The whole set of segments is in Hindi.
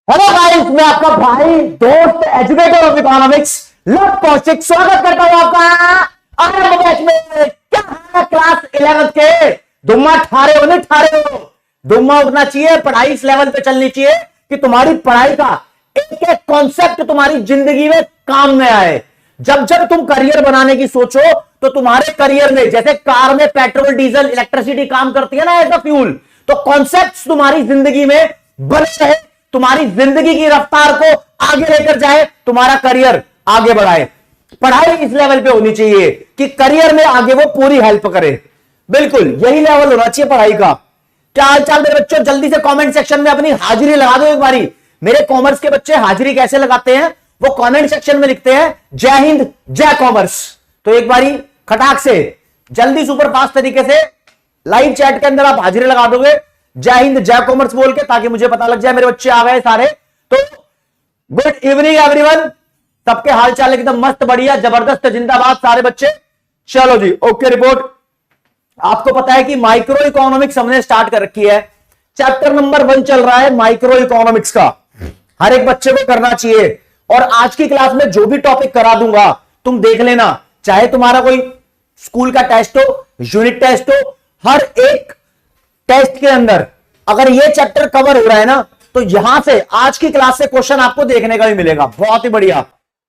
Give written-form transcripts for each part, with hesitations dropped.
हेलो गाइस, मैं आपका भाई दोस्त educator of economics love Kaushik स्वागत करता हूं आपका आरंभ बैच में। क्या है क्लास 11th के दुम्मा ठारे हो नहीं ठारे हो? दुम्मा उठना चाहिए, पढ़ाई इस लेवल पे चलनी चाहिए कि तुम्हारी पढ़ाई का एक एक कॉन्सेप्ट तुम्हारी जिंदगी में काम में आए। जब जब तुम करियर बनाने की सोचो तो तुम्हारे करियर में जैसे कार में पेट्रोल डीजल इलेक्ट्रिसिटी काम करती है ना एज अ फ्यूल, तो कॉन्सेप्ट तुम्हारी जिंदगी में बने रहे, तुम्हारी जिंदगी की रफ्तार को आगे लेकर जाए, तुम्हारा करियर आगे बढ़ाए। पढ़ाई इस लेवल पे होनी चाहिए कि करियर में आगे वो पूरी हेल्प करे। बिल्कुल यही लेवल होना चाहिए पढ़ाई का। क्या हाल चाल मेरे बच्चों? जल्दी से कमेंट सेक्शन में अपनी हाजिरी लगा दो एक बारी। मेरे कॉमर्स के बच्चे हाजिरी कैसे लगाते हैं वो कमेंट सेक्शन में लिखते हैं जय हिंद जय कॉमर्स। तो एक बारी खटाक से जल्दी सुपर फास्ट तरीके से लाइव चैट के अंदर आप हाजिरी लगा दोगे जय हिंद जय कॉमर्स बोल के, ताकि मुझे पता लग जाए मेरे बच्चे आ गए सारे। तो गुड इवनिंग एवरीवन, सबके हालचाल एकदम मस्त बढ़िया जबरदस्त जिंदाबाद सारे बच्चे। चलो जी ओके रिपोर्ट। आपको पता है कि माइक्रो इकोनॉमिक्स हमने स्टार्ट कर रखी है, चैप्टर नंबर 1 चल रहा है माइक्रो इकोनॉमिक्स का। हर एक बच्चे को करना चाहिए और आज की क्लास में जो भी टॉपिक करा दूंगा तुम देख लेना, चाहे तुम्हारा कोई स्कूल का टेस्ट हो, यूनिट टेस्ट हो, हर एक टेस्ट के अंदर अगर ये चैप्टर कवर हो रहा है ना तो यहां से आज की क्लास से क्वेश्चन आपको देखने का भी मिलेगा। बहुत ही बढ़िया,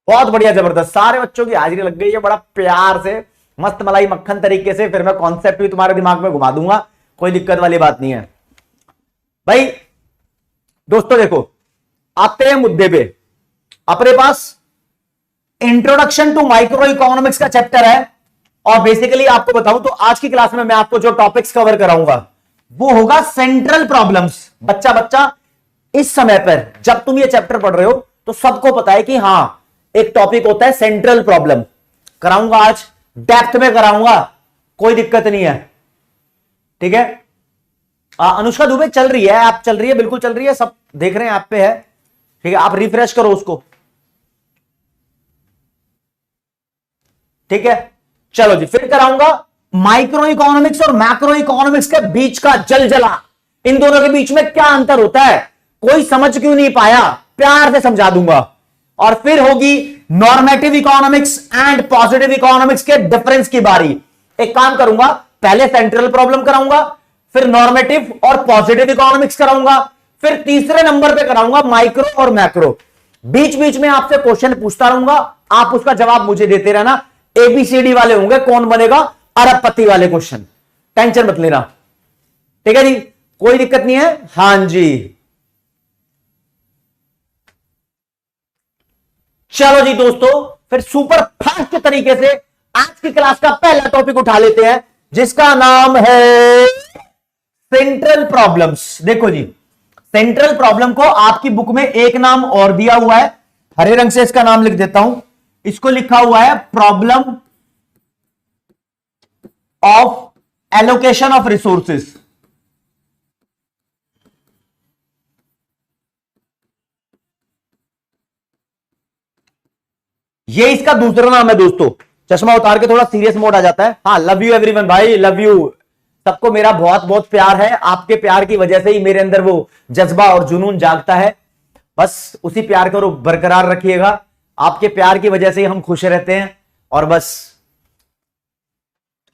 बहुत बढ़िया, जबरदस्त। सारे बच्चों की हाजिरी लग गई है बड़ा प्यार से, मस्त मलाई मक्खन तरीके से। फिर मैं कॉन्सेप्ट भी तुम्हारे दिमाग में घुमा दूंगा, कोई दिक्कत वाली बात नहीं है भाई। दोस्तों देखो, आते हैं मुद्दे पे। अपने पास इंट्रोडक्शन टू माइक्रो इकोनॉमिक्स का चैप्टर है और बेसिकली आपको बताऊं तो आज की क्लास में मैं आपको जो टॉपिक्स कवर कराऊंगा वो होगा सेंट्रल प्रॉब्लम्स। बच्चा इस समय पर जब तुम ये चैप्टर पढ़ रहे हो तो सबको पता है कि हां एक टॉपिक होता है सेंट्रल प्रॉब्लम। कराऊंगा आज, डेप्थ में कराऊंगा, कोई दिक्कत नहीं है, ठीक है। अनुष्का दुबे चल रही है, ऐप चल रही है, बिल्कुल चल रही है, सब देख रहे हैं ऐप पे है, ठीक है। आप रिफ्रेश करो उसको, ठीक है। चलो जी, फिर कराऊंगा माइक्रो इकोनॉमिक्स और मैक्रो इकोनॉमिक्स के बीच का जलजला। इन दोनों के बीच में क्या अंतर होता है, कोई समझ क्यों नहीं पाया, प्यार से समझा दूंगा। और फिर होगी normative economics and positive economics के डिफरेंस की बारी। एक काम करूंगा, पहले सेंट्रल प्रॉब्लम कराऊंगा, फिर नॉर्मेटिव और पॉजिटिव इकोनॉमिक्स कराऊंगा, फिर तीसरे नंबर पे कराऊंगा माइक्रो और मैक्रो। बीच बीच में आपसे क्वेश्चन पूछता रहूंगा, आप उसका जवाब मुझे देते रहना। एबीसीडी वाले होंगे, कौन बनेगा अरबपति वाले क्वेश्चन, टेंशन मत लेना, ठीक है जी, कोई दिक्कत नहीं है। हां जी, चलो जी दोस्तों, फिर सुपर फास्ट तरीके से आज की क्लास का पहला टॉपिक उठा लेते हैं जिसका नाम है सेंट्रल प्रॉब्लम्स। देखो जी, सेंट्रल प्रॉब्लम को आपकी बुक में एक नाम और दिया हुआ है, हरे रंग से इसका नाम लिख देता हूं। इसको लिखा हुआ है problem of allocation of resources. ये इसका दूसरा नाम है दोस्तों। चश्मा उतार के थोड़ा सीरियस मोड आ जाता है। हाँ, लव यू एवरीवन भाई, लव यू सबको, मेरा बहुत बहुत प्यार है। आपके प्यार की वजह से ही मेरे अंदर वो जज्बा और जुनून जागता है। बस उसी प्यार को बरकरार रखिएगा, आपके प्यार की वजह से ही हम खुश रहते हैं। और बस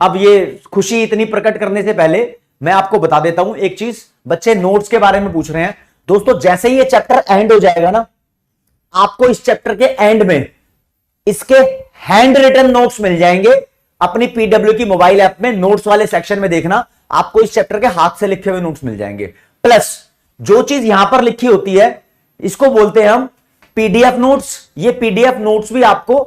अब ये खुशी इतनी प्रकट करने से पहले मैं आपको बता देता हूं एक चीज। बच्चे नोट्स के बारे में पूछ रहे हैं दोस्तों, जैसे ही ये चैप्टर एंड हो जाएगा ना, आपको इस चैप्टर के एंड में इसके हैंड रिटन नोट्स मिल जाएंगे। अपनी पीडब्ल्यू की मोबाइल ऐप में नोट्स वाले सेक्शन में देखना, आपको इस चैप्टर के हाथ से लिखे हुए नोट्स मिल जाएंगे। प्लस जो चीज यहां पर लिखी होती है इसको बोलते हैं हम पीडीएफ नोट्स। ये पीडीएफ नोट्स भी आपको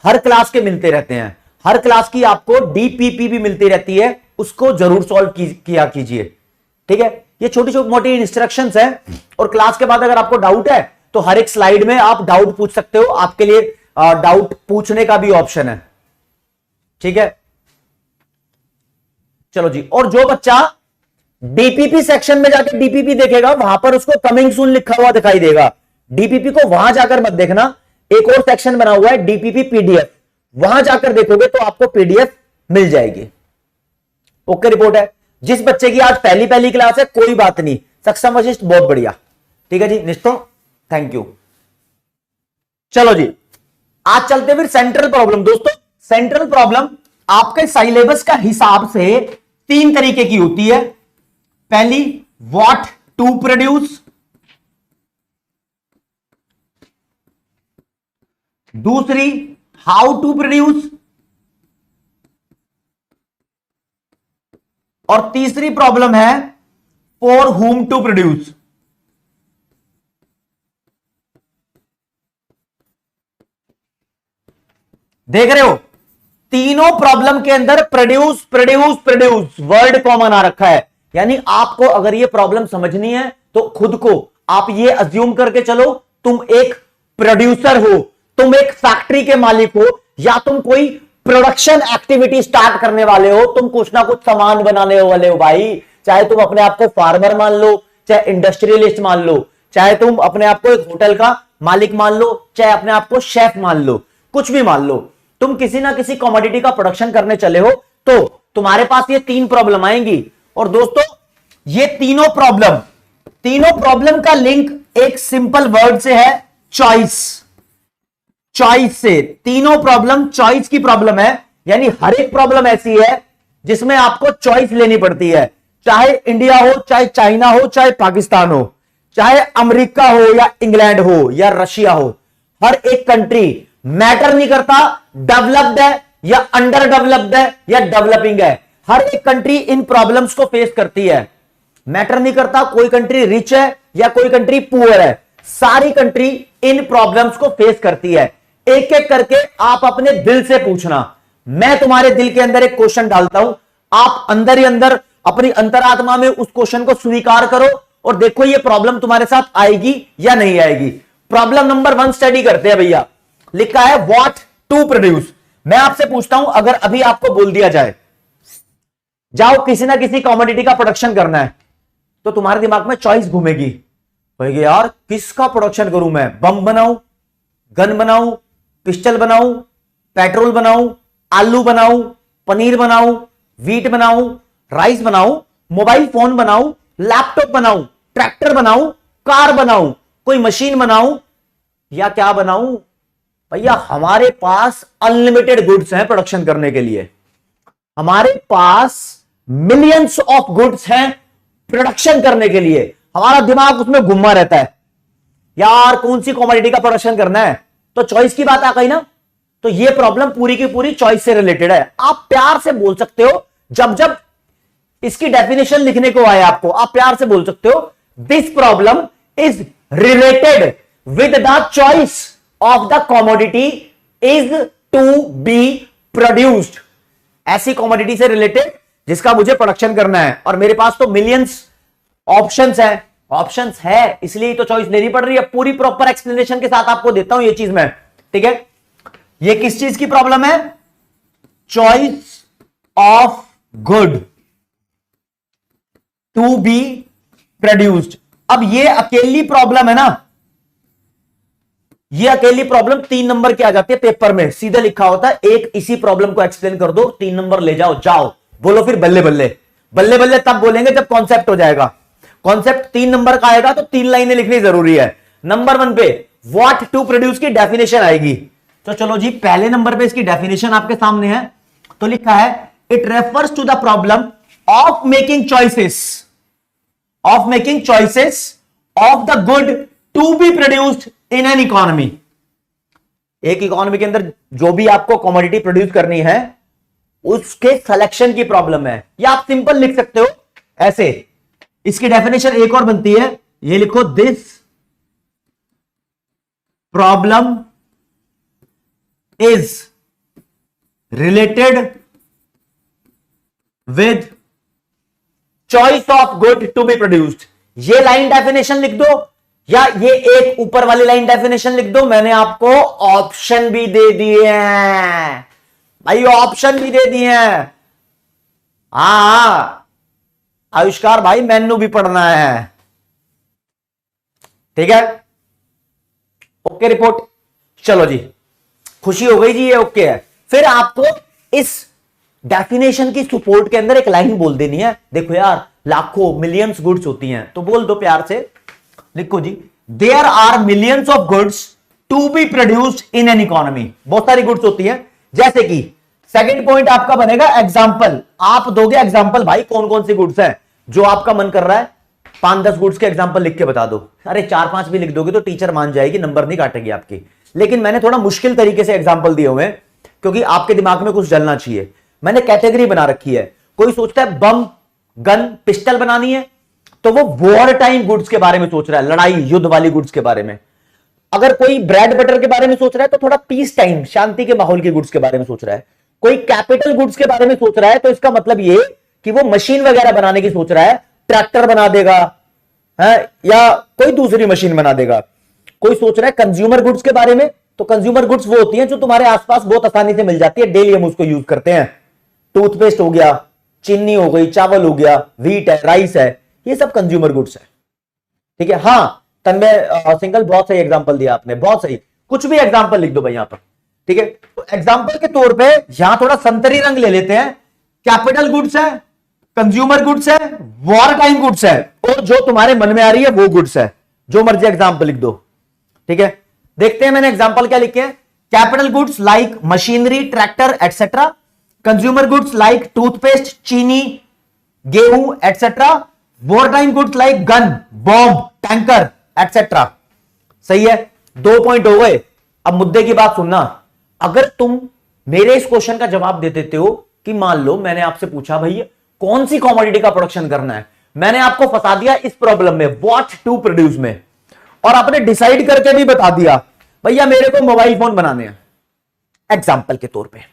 हर क्लास के मिलते रहते हैं, हर क्लास की आपको डीपीपी भी मिलती रहती है, उसको जरूर सॉल्व किया कीजिए, ठीक है। ये छोटी छोटी मोटी इंस्ट्रक्शंस हैं और क्लास के बाद अगर आपको डाउट है तो हर एक स्लाइड में आप डाउट पूछ सकते हो, आपके लिए डाउट पूछने का भी ऑप्शन है, ठीक है। चलो जी, और जो बच्चा डीपीपी सेक्शन में जाकर डीपीपी देखेगा वहां पर उसको कमिंग सून लिखा हुआ दिखाई देगा। डीपीपी को वहां जाकर मत देखना, एक और सेक्शन बना हुआ है डीपीपी पीडीएफ, वहां जाकर देखोगे तो आपको पीडीएफ मिल जाएगी। ओके रिपोर्ट है। जिस बच्चे की आज पहली क्लास है कोई बात नहीं, सक्षम वशिष्ठ बहुत बढ़िया, ठीक है जी। निश्चो थैंक यू। चलो जी, आज चलते फिर सेंट्रल प्रॉब्लम। दोस्तों सेंट्रल प्रॉब्लम आपके सिलेबस का हिसाब से 3 तरीके की होती है। पहली, व्हाट टू प्रोड्यूस, दूसरी हाउ टू प्रोड्यूस, और तीसरी प्रॉब्लम है फॉर हुम टू प्रोड्यूस। देख रहे हो, तीनों प्रॉब्लम के अंदर produce produce produce word common आ रखा है। यानी आपको अगर ये प्रॉब्लम समझनी है तो खुद को आप ये अज्यूम करके चलो, तुम एक प्रोड्यूसर हो, तुम एक फैक्ट्री के मालिक हो, या तुम कोई प्रोडक्शन एक्टिविटी स्टार्ट करने वाले हो, तुम कुछ ना कुछ सामान बनाने वाले हो भाई। चाहे तुम अपने आप को फार्मर मान लो, चाहे इंडस्ट्रियलिस्ट मान लो, चाहे तुम अपने आप को एक होटल का मालिक मान लो, चाहे अपने आप को शेफ मान लो, कुछ भी मान लो, तुम किसी ना किसी कमोडिटी का प्रोडक्शन करने चले हो तो तुम्हारे पास ये 3 प्रॉब्लम आएंगी। और दोस्तों ये तीनों प्रॉब्लम का लिंक एक सिंपल वर्ड से है, चॉइस। चॉइस से तीनों प्रॉब्लम चॉइस की प्रॉब्लम है। यानी हर एक प्रॉब्लम ऐसी है जिसमें आपको चॉइस लेनी पड़ती है। चाहे इंडिया हो, चाहे चाइना हो, चाहे पाकिस्तान हो, चाहे अमेरिका हो या इंग्लैंड हो या रशिया हो, हर एक कंट्री मैटर नहीं करता डेवलप्ड है या अंडर डेवलप्ड है या डेवलपिंग है, हर एक कंट्री इन प्रॉब्लम्स को फेस करती है। मैटर नहीं करता कोई कंट्री रिच है या कोई कंट्री पुअर है, सारी कंट्री इन प्रॉब्लम्स को फेस करती है। एक एक करके आप अपने दिल से पूछना। मैं तुम्हारे दिल के अंदर एक क्वेश्चन डालता हूं, आप अंदर ही अंदर अपनी अंतरात्मा में उस क्वेश्चन को स्वीकार करो और देखो ये प्रॉब्लम तुम्हारे साथ आएगी या नहीं आएगी। प्रॉब्लम नंबर 1 स्टडी करते हैं भैया। लिखा है व्हाट टू प्रोड्यूस। मैं आपसे पूछता हूं, अगर अभी आपको बोल दिया जाए जाओ किसी ना किसी कमोडिटी का प्रोडक्शन करना है, तो तुम्हारे दिमाग में चॉइस घूमेगी, कहेगी यार किसका प्रोडक्शन करूं मैं, बम बनाऊं, गन बनाऊं, पिस्टल बनाऊं, पेट्रोल बनाऊं, आलू बनाऊं, पनीर बनाऊं, वीट बनाऊं, राइस बनाऊं, मोबाइल फोन बनाऊं, लैपटॉप बनाऊं, ट्रैक्टर बनाऊं, कार बनाऊं, कोई मशीन बनाऊं, या क्या बनाऊं। भैया हमारे पास अनलिमिटेड गुड्स हैं प्रोडक्शन करने के लिए, हमारे पास मिलियंस ऑफ गुड्स हैं प्रोडक्शन करने के लिए। हमारा दिमाग उसमें घुमा रहता है, यार कौन सी कमोडिटी का प्रोडक्शन करना है, तो चॉइस की बात आ गई ना। तो ये प्रॉब्लम पूरी की पूरी चॉइस से रिलेटेड है। आप प्यार से बोल सकते हो, जब जब इसकी डेफिनेशन लिखने को आए आपको, आप प्यार से बोल सकते हो this problem is related with the choice of the commodity is to be produced. ऐसी कमोडिटी से रिलेटेड जिसका मुझे प्रोडक्शन करना है और मेरे पास तो मिलियंस ऑप्शंस है, इसलिए तो चॉइस लेनी पड़ रही है। पूरी प्रॉपर एक्सप्लेनेशन के साथ आपको देता हूं ये चीज मैं, ठीक है। ये किस चीज की प्रॉब्लम है, choice of good to be produced. अब ये अकेली प्रॉब्लम है ना, ये अकेली प्रॉब्लम 3 नंबर की आ जाती है पेपर में, सीधा लिखा होता है एक इसी प्रॉब्लम को एक्सप्लेन कर दो, 3 नंबर ले जाओ। जाओ बोलो फिर बल्ले बल्ले, बल्ले बल्ले तब बोलेंगे जब कॉन्सेप्ट हो जाएगा। कॉन्सेप्ट 3 नंबर का आएगा तो 3 लाइनें लिखनी जरूरी है। नंबर 1 पे व्हाट टू प्रोड्यूस की डेफिनेशन आएगी। तो चलो जी, पहले नंबर पे इसकी डेफिनेशन आपके सामने है। तो लिखा है it refers to the problem of making choices of the good to be produced in an economy. एक इकोनॉमी के अंदर जो भी आपको कमोडिटी प्रोड्यूस करनी है उसके सिलेक्शन की प्रॉब्लम है, या आप सिंपल लिख सकते हो ऐसे। इसकी डेफिनेशन एक और बनती है, ये लिखो this problem is related with choice of good to be produced. ये लाइन डेफिनेशन लिख दो या ये एक ऊपर वाली लाइन डेफिनेशन लिख दो। मैंने आपको ऑप्शन भी दे दिए हैं भाई, ऑप्शन भी दे दिए हैं। हाँ आविष्कार भाई, मेनू भी पढ़ना है, ठीक है। ओके रिपोर्ट, चलो जी, खुशी हो गई जी, ये ओके है। फिर आपको इस डेफिनेशन की सपोर्ट के अंदर एक लाइन बोल देनी है। देखो यार लाखों मिलियंस गुड्स होती हैं, तो बोल दो प्यार से, लिखो जी there are millions of goods to be produced in an economy. बहुत सारी गुड्स होती हैं, जैसे कि सेकंड पॉइंट आपका बनेगा एग्जाम्पल। आप दोगे एग्जाम्पल, भाई कौन कौन सी गुड्स हैं जो आपका मन कर रहा है 5-10 गुड्स के एग्जाम्पल लिख के बता दो। अरे 4-5 भी लिख दोगे तो टीचर मान जाएगी, नंबर नहीं काटेगी आपकी। लेकिन मैंने थोड़ा मुश्किल तरीके से एग्जाम्पल दिए हुए हैं क्योंकि आपके दिमाग में कुछ डलना चाहिए। मैंने कैटेगरी बना रखी है। कोई सोचता है बम, गन, पिस्टल बनानी है तो वो वॉर टाइम गुड्स के बारे में सोच रहा है, लड़ाई युद्ध वाली गुड्स के बारे में। अगर कोई ब्रेड बटर के बारे में सोच रहा है तो थोड़ा पीस टाइम, शांति के माहौल की गुड्स के बारे में सोच रहा है। कोई कैपिटल गुड्स के बारे में सोच रहा है तो इसका मतलब ये कि वो मशीन वगैरह बनाने की सोच रहा है, ट्रैक्टर बना देगा है या कोई दूसरी मशीन बना देगा। कोई सोच रहा है कंज्यूमर गुड्स के बारे में, तो कंज्यूमर गुड्स वो होती हैं जो तुम्हारे आसपास बहुत आसानी से मिल जाती है, डेली हम उसको यूज करते हैं। टूथपेस्ट हो गया, चीनी हो गई, चावल हो गया, व्हीट है, राइस है, ये सब कंज्यूमर गुड्स है। ठीक है। हाँ तन्मय सिंगल, बहुत सही एग्जांपल दिया आपने, बहुत सही। कुछ भी एग्जांपल लिख दो भाई यहां पर। ठीक है, तो एग्जांपल के तौर पे यहां थोड़ा संतरी रंग ले लेते हैं। कैपिटल गुड्स है, कंज्यूमर गुड्स है, वॉर टाइम गुड्स है, और जो तुम्हारे मन में आ रही है वो गुड्स है। जो मर्जी एग्जांपल लिख दो। ठीक है, देखते हैं मैंने एग्जांपल क्या लिखे हैं। Capital goods like machinery, tractor etcetera. Consumer goods like toothpaste, चीनी, गेहूं etcetera. War time goods like gun, bomb, tanker etcetera. सही है, 2 पॉइंट हो गए। अब मुद्दे की बात सुनना। अगर तुम मेरे इस क्वेश्चन का जवाब दे देते हो कि मान लो मैंने आपसे पूछा भैया कौन सी कॉमोडिटी का प्रोडक्शन करना है, मैंने आपको फंसा दिया इस प्रॉब्लम में, व्हाट टू प्रोड्यूस में, और आपने डिसाइड करके भी बता दिया भैया मेरे को मोबाइल फोन बनाने हैं एग्जाम्पल के तौर पे।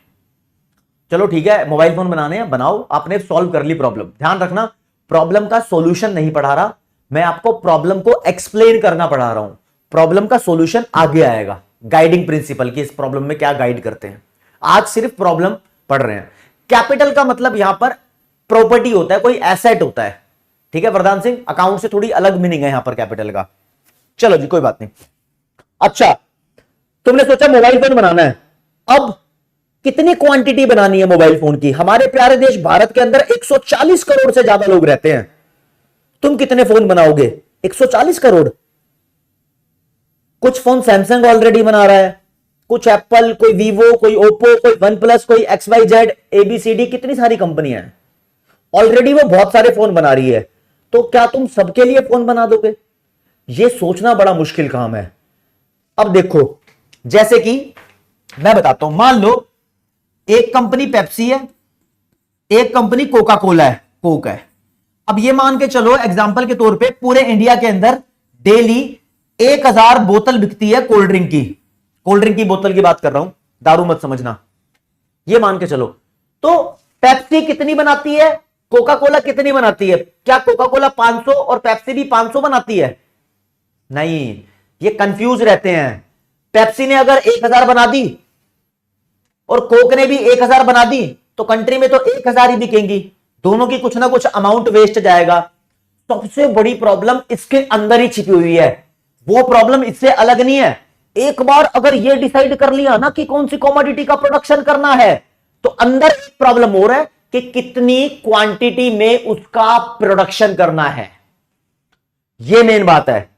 चलो ठीक है, मोबाइल फोन बनाने हैं, बनाओ। आपने सॉल्व कर ली प्रॉब्लम। ध्यान रखना, प्रॉब्लम का सॉल्यूशन नहीं पढ़ा रहा मैं आपको, प्रॉब्लम को एक्सप्लेन करना पढ़ा रहा हूं। प्रॉब्लम का सॉल्यूशन आगे आएगा, गाइडिंग प्रिंसिपल की इस प्रॉब्लम में क्या गाइड करते हैं। आज सिर्फ प्रॉब्लम पढ़ रहे हैं। कैपिटल का मतलब यहां पर प्रॉपर्टी होता है, कोई एसेट होता है। ठीक है वरदान सिंह, अकाउंट से थोड़ी अलग मीनिंग है यहां पर कैपिटल का। चलो जी कोई बात नहीं। अच्छा, तुमने सोचा मोबाइल फोन बनाना है, अब कितनी क्वांटिटी बनानी है मोबाइल फोन की। हमारे प्यारे देश भारत के अंदर 140 करोड़ से ज्यादा लोग रहते हैं। तुम कितने फोन बनाओगे? 140 करोड़। कुछ फोन सैमसंग ऑलरेडी बना रहा है, कुछ एप्पल, कोई वीवो, कोई ओप्पो, कोई वन प्लस, कोई XYZ, ABCD, कितनी सारी कंपनियां हैं ऑलरेडी, वो बहुत सारे फोन बना रही है। तो क्या तुम सबके लिए फोन बना दोगे? ये सोचना बड़ा मुश्किल काम है। अब देखो, जैसे कि मैं बताता हूं, मान लो एक कंपनी पेप्सी है, एक कंपनी कोका कोला है, कोक है। अब ये मान के चलो एग्जांपल के तौर पे पूरे इंडिया के अंदर डेली 1000 बोतल बिकती है कोल्ड ड्रिंक की। कोल्ड ड्रिंक की बोतल की बात कर रहा हूं, दारू मत समझना। ये मान के चलो, तो पेप्सी कितनी बनाती है, कोका कोला कितनी बनाती है? क्या कोका कोला 500 और पेप्सी भी 500 बनाती है? नहीं, ये कंफ्यूज रहते हैं। पेप्सी ने अगर 1000 बना दी और कोक ने भी 1000 बना दी तो कंट्री में तो 1000 ही बिकेंगी, दोनों की कुछ ना कुछ अमाउंट वेस्ट जाएगा। सबसे बड़ी प्रॉब्लम इसके अंदर ही छिपी हुई है, वो प्रॉब्लम इससे अलग नहीं है। एक बार अगर ये डिसाइड कर लिया ना कि कौन सी कमोडिटी का प्रोडक्शन करना है, तो अंदर एक प्रॉब्लम और है कि कितनी क्वांटिटी में उसका प्रोडक्शन करना है। ये मेन बात है।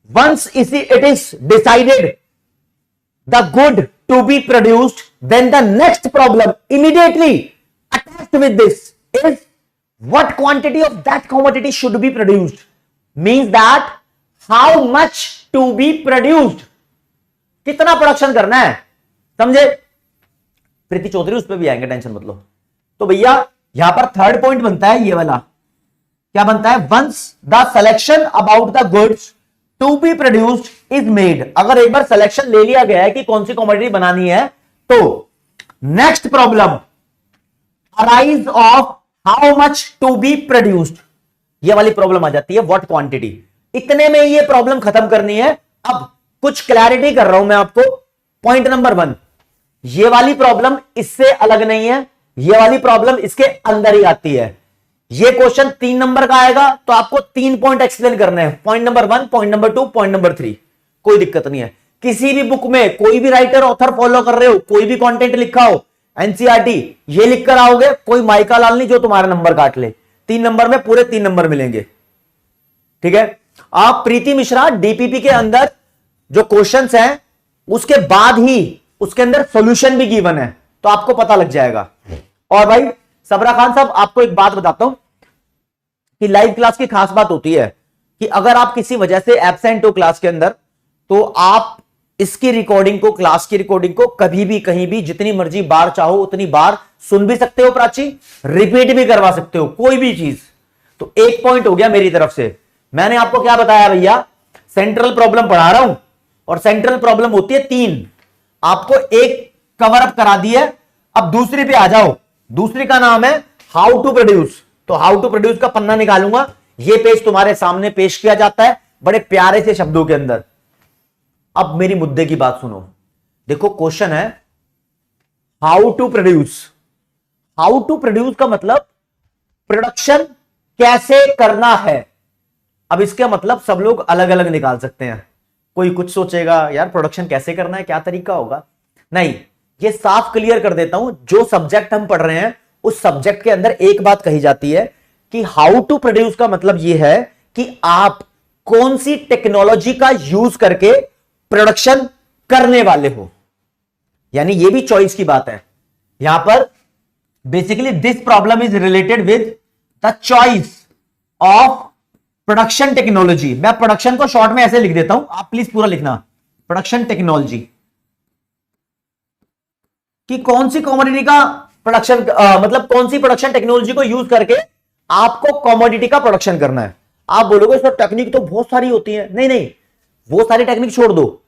Once it is decided the good to be produced, then the next problem immediately attached with this is what quantity of that commodity should be produced, means that how much to be produced, कितना प्रोडक्शन करना है। समझे? प्रीति चौधरी उस पर भी आएंगे, टेंशन मत लो। तो भैया यहां पर थर्ड पॉइंट बनता है ये वाला, क्या बनता है? Once the selection about the goods to be produced is made, अगर एक बार सिलेक्शन ले लिया गया है कि कौन सी कमोडिटी बनानी है, तो next problem arise of how much to be produced, ये वाली प्रॉब्लम आ जाती है, व्हाट क्वांटिटी। इतने में ये प्रॉब्लम खत्म करनी है। अब कुछ क्लैरिटी कर रहा हूं मैं आपको। पॉइंट नंबर 1, ये वाली प्रॉब्लम इससे अलग नहीं है, ये वाली प्रॉब्लम इसके अंदर ही आती है। ये क्वेश्चन 3 नंबर का आएगा तो आपको 3 पॉइंट एक्सप्लेन करने हैं, point number 1, point number 2, point number 3। कोई दिक्कत नहीं है। किसी भी बुक में कोई भी राइटर ऑथर फॉलो कर रहे हो, कोई भी कंटेंट लिखा हो, एनसीईआरटी, ये लिखकर आओगे, कोई माइका लाल नहीं जो तुम्हारा नंबर काट ले। 3 नंबर में पूरे 3 नंबर मिलेंगे। ठीक है, आप प्रीति मिश्रा डीपीपी के अंदर जो क्वेश्चंस हैं उसके बाद ही उसके अंदर सॉल्यूशन भी गिवन है, तो आपको पता लग जाएगा। और भाई सबरा खान साहब, आपको एक बात बताता हूं कि लाइव क्लास की खास बात होती है कि अगर आप किसी वजह से एब्सेंट हो क्लास के अंदर, तो आप इसकी रिकॉर्डिंग को, क्लास की रिकॉर्डिंग को कभी भी कहीं भी जितनी मर्जी बार चाहो उतनी बार सुन भी सकते हो प्राची, रिपीट भी करवा सकते हो कोई भी चीज। तो एक पॉइंट हो गया मेरी तरफ से। मैंने आपको क्या बताया भैया, सेंट्रल प्रॉब्लम पढ़ा रहा हूं और सेंट्रल प्रॉब्लम होती है 3, आपको एक कवर अप करा दी है। अब दूसरी पे आ जाओ, दूसरी का नाम है हाउ टू प्रोड्यूस। तो हाउ टू प्रोड्यूस का पन्ना निकालूंगा, ये पेज तुम्हारे सामने पेश किया जाता है बड़े प्यारे से शब्दों के अंदर। अब मेरी मुद्दे की बात सुनो, देखो क्वेश्चन है how to produce. How to produce का मतलब प्रोडक्शन कैसे करना है। अब इसका मतलब सब लोग अलग अलग निकाल सकते हैं। कोई कुछ सोचेगा यार प्रोडक्शन कैसे करना है, क्या तरीका होगा। नहीं, ये साफ क्लियर कर देता हूं, जो सब्जेक्ट हम पढ़ रहे हैं उस सब्जेक्ट के अंदर एक बात कही जाती है कि हाउ टू प्रोड्यूस का मतलब यह है कि आप कौन सी टेक्नोलॉजी का यूज करके प्रोडक्शन करने वाले हो। यानी यह भी चॉइस की बात है। यहां पर basically this problem is related with the choice of production technology. मैं प्रोडक्शन को शॉर्ट में ऐसे लिख देता हूं, आप प्लीज पूरा लिखना, प्रोडक्शन टेक्नोलॉजी कि कौन सी कॉमोडिटी का प्रोडक्शन, मतलब कौन सी प्रोडक्शन टेक्नोलॉजी को यूज करके आपको कॉमोडिटी का प्रोडक्शन करना है। आप बोलोगे सर टेक्निक तो बहुत सारी होती है। नहीं नहीं, वो सारी टेक्निक छोड़ दो,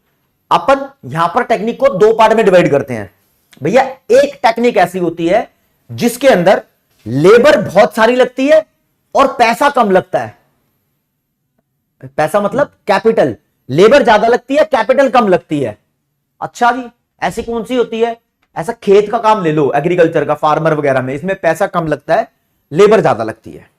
अपन यहां पर टेक्निक को 2 पार्ट में डिवाइड करते हैं। भैया एक टेक्निक ऐसी होती है जिसके अंदर लेबर बहुत सारी लगती है और पैसा कम लगता है। पैसा मतलब कैपिटल, लेबर ज्यादा लगती है कैपिटल कम लगती है। अच्छा जी, ऐसी कौन सी होती है? ऐसा खेत का काम ले लो, एग्रीकल्चर का, फार्मर वगैरह में, इसमें पैसा कम लगता है लेबर ज्यादा लगती है।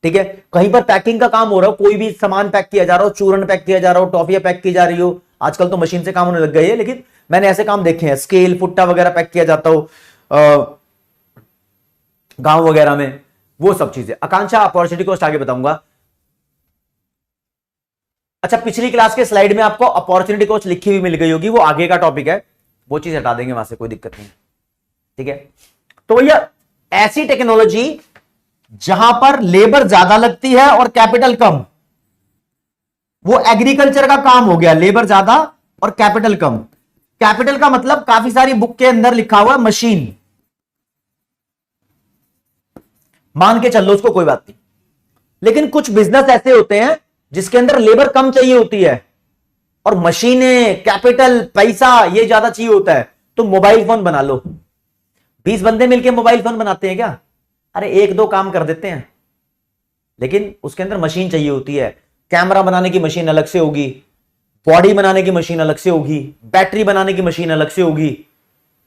ठीक है, कहीं पर पैकिंग का काम हो रहा हो, कोई भी सामान पैक किया जा रहा हो, चूरन पैक किया जा रहा हो, टॉफियां पैक की जा रही हो, आजकल तो मशीन से काम होने लग गए हैं, लेकिन मैंने ऐसे काम देखे हैं, स्केल फुट्टा वगैरह पैक किया जाता हो गांव वगैरह में, वो सब चीजें। आकांक्षा अपॉर्चुनिटी कॉस्ट आगे बताऊंगा। अच्छा, पिछली क्लास के स्लाइड में आपको अपॉर्चुनिटी कॉस्ट लिखी हुई मिल गई होगी, वो आगे का टॉपिक है, वो चीज हटा देंगे वहां से, कोई दिक्कत नहीं। ठीक है, तो भैया ऐसी टेक्नोलॉजी जहां पर लेबर ज्यादा लगती है और कैपिटल कम, वो एग्रीकल्चर का काम हो गया, लेबर ज्यादा और कैपिटल कम। कैपिटल का मतलब काफी सारी बुक के अंदर लिखा हुआ मशीन, मान के चल लो उसको, कोई बात नहीं। लेकिन कुछ बिजनेस ऐसे होते हैं जिसके अंदर लेबर कम चाहिए होती है और मशीनें, कैपिटल, पैसा ये ज्यादा चाहिए होता है। तो मोबाइल फोन बना लो, 20 बंदे मिलकर मोबाइल फोन बनाते हैं क्या? अरे 1-2 काम कर देते हैं, लेकिन उसके अंदर मशीन चाहिए होती है। कैमरा बनाने की मशीन अलग से होगी, बॉडी बनाने की मशीन अलग से होगी, बैटरी बनाने की मशीन अलग से होगी,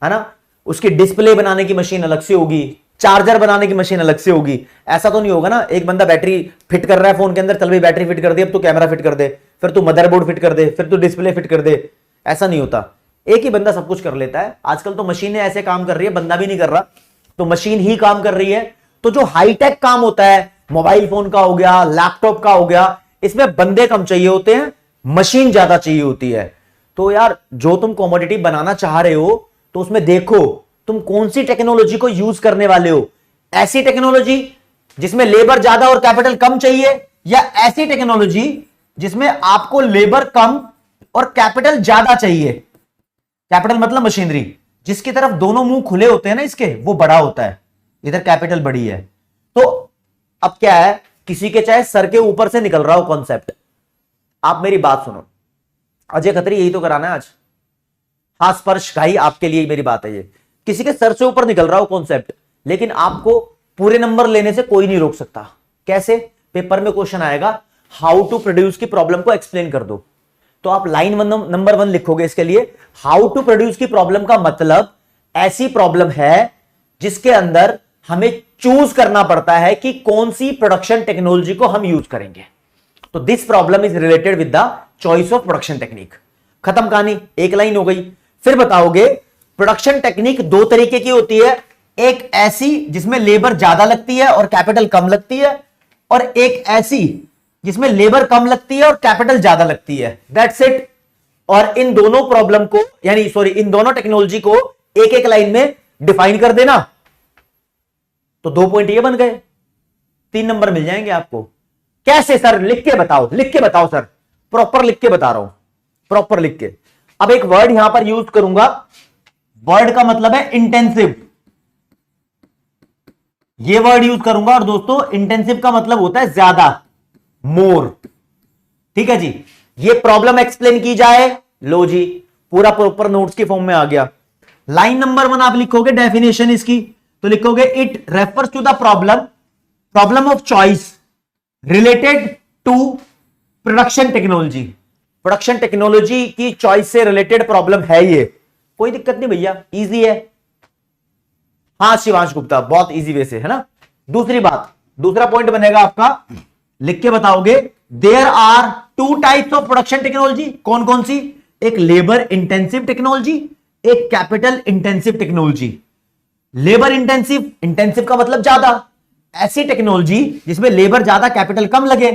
है ना, उसकी डिस्प्ले बनाने की मशीन अलग से होगी, चार्जर बनाने की मशीन अलग से होगी। ऐसा तो नहीं होगा ना, एक बंदा बैटरी फिट कर रहा है फोन के अंदर, चल भाई बैटरी फिट कर दे, अब तू कैमरा फिट कर दे, फिर तू मदरबोर्ड फिट कर दे, फिर तू डिस्प्ले फिट कर दे। ऐसा नहीं होता, एक ही बंदा सब कुछ कर लेता है। आजकल तो मशीनें ऐसे काम कर रही है, बंदा भी नहीं कर रहा, तो मशीन ही काम कर रही है। तो जो हाईटेक काम होता है, मोबाइल फोन का हो गया, लैपटॉप का हो गया, इसमें बंदे कम चाहिए होते हैं, मशीन ज्यादा चाहिए होती है। तो यार जो तुम कमोडिटी बनाना चाह रहे हो, तो उसमें देखो तुम कौन सी टेक्नोलॉजी को यूज करने वाले हो। ऐसी टेक्नोलॉजी जिसमें लेबर ज्यादा और कैपिटल कम चाहिए, या ऐसी टेक्नोलॉजी जिसमें आपको लेबर कम और कैपिटल ज्यादा चाहिए। कैपिटल मतलब मशीनरी, जिसकी तरफ दोनों मुंह खुले होते हैं ना इसके, वो बड़ा होता है, इधर कैपिटल बड़ी है। तो अब क्या है, किसी के चाहे सर के ऊपर से निकल रहा हो कॉन्सेप्ट। आप मेरी बात सुनो, अजय खत्री यही तो कराना है आज। हाँ स्पर्श भाई, आपके लिए मेरी बात है ये, किसी के सर से ऊपर निकल रहा हो कॉन्सेप्ट, लेकिन आपको पूरे नंबर लेने से कोई नहीं रोक सकता। कैसे? पेपर में क्वेश्चन आएगा, हाउ टू प्रोड्यूस की प्रॉब्लम को एक्सप्लेन कर दो, तो आप लाइन नंबर 1 लिखोगे इसके लिए। हाउ टू प्रोड्यूस की प्रॉब्लम का मतलब ऐसी प्रॉब्लम है जिसके अंदर हमें चूज करना पड़ता है कि कौन सी प्रोडक्शन टेक्नोलॉजी को हम यूज करेंगे। तो this problem is related with the choice of production technique. खत्म कहानी, एक लाइन हो गई। फिर बताओगे प्रोडक्शन टेक्निक 2 तरीके की होती है, एक ऐसी जिसमें लेबर ज्यादा लगती है और कैपिटल कम लगती है, और एक ऐसी जिसमें लेबर कम लगती है और कैपिटल ज्यादा लगती है, दैट्स इट। और इन दोनों प्रॉब्लम को यानी सॉरी इन दोनों टेक्नोलॉजी को एक एक लाइन में डिफाइन कर देना, तो 2 पॉइंट ये बन गए, 3 नंबर मिल जाएंगे आपको। कैसे सर? लिख के बताओ, लिख के बताओ सर, प्रॉपर लिख के बता रहा हूं, प्रॉपर लिख के। अब एक वर्ड यहां पर यूज करूंगा, वर्ड का मतलब है इंटेंसिव, ये वर्ड यूज करूंगा। और दोस्तों इंटेंसिव का मतलब होता है ज्यादा, मोर, ठीक है जी। ये प्रॉब्लम एक्सप्लेन की जाए, लो जी पूरा प्रॉपर नोट्स के फॉर्म में आ गया। लाइन नंबर 1 आप लिखोगे डेफिनेशन इसकी, तो लिखोगे it refers to the problem of choice related to production technology. Production technology की चॉइस से रिलेटेड प्रॉब्लम है ये, कोई दिक्कत नहीं भैया, इजी है। हाँ शिवांश गुप्ता, बहुत इजी वे से है ना। दूसरी बात, दूसरा पॉइंट बनेगा आपका, लिख के बताओगे there are 2 types of production technology. कौन कौन सी? एक लेबर इंटेंसिव टेक्नोलॉजी, एक capital intensive technology. Labour intensive, intensive का मतलब ज्यादा, ऐसी टेक्नोलॉजी जिसमें लेबर ज्यादा कैपिटल कम लगे।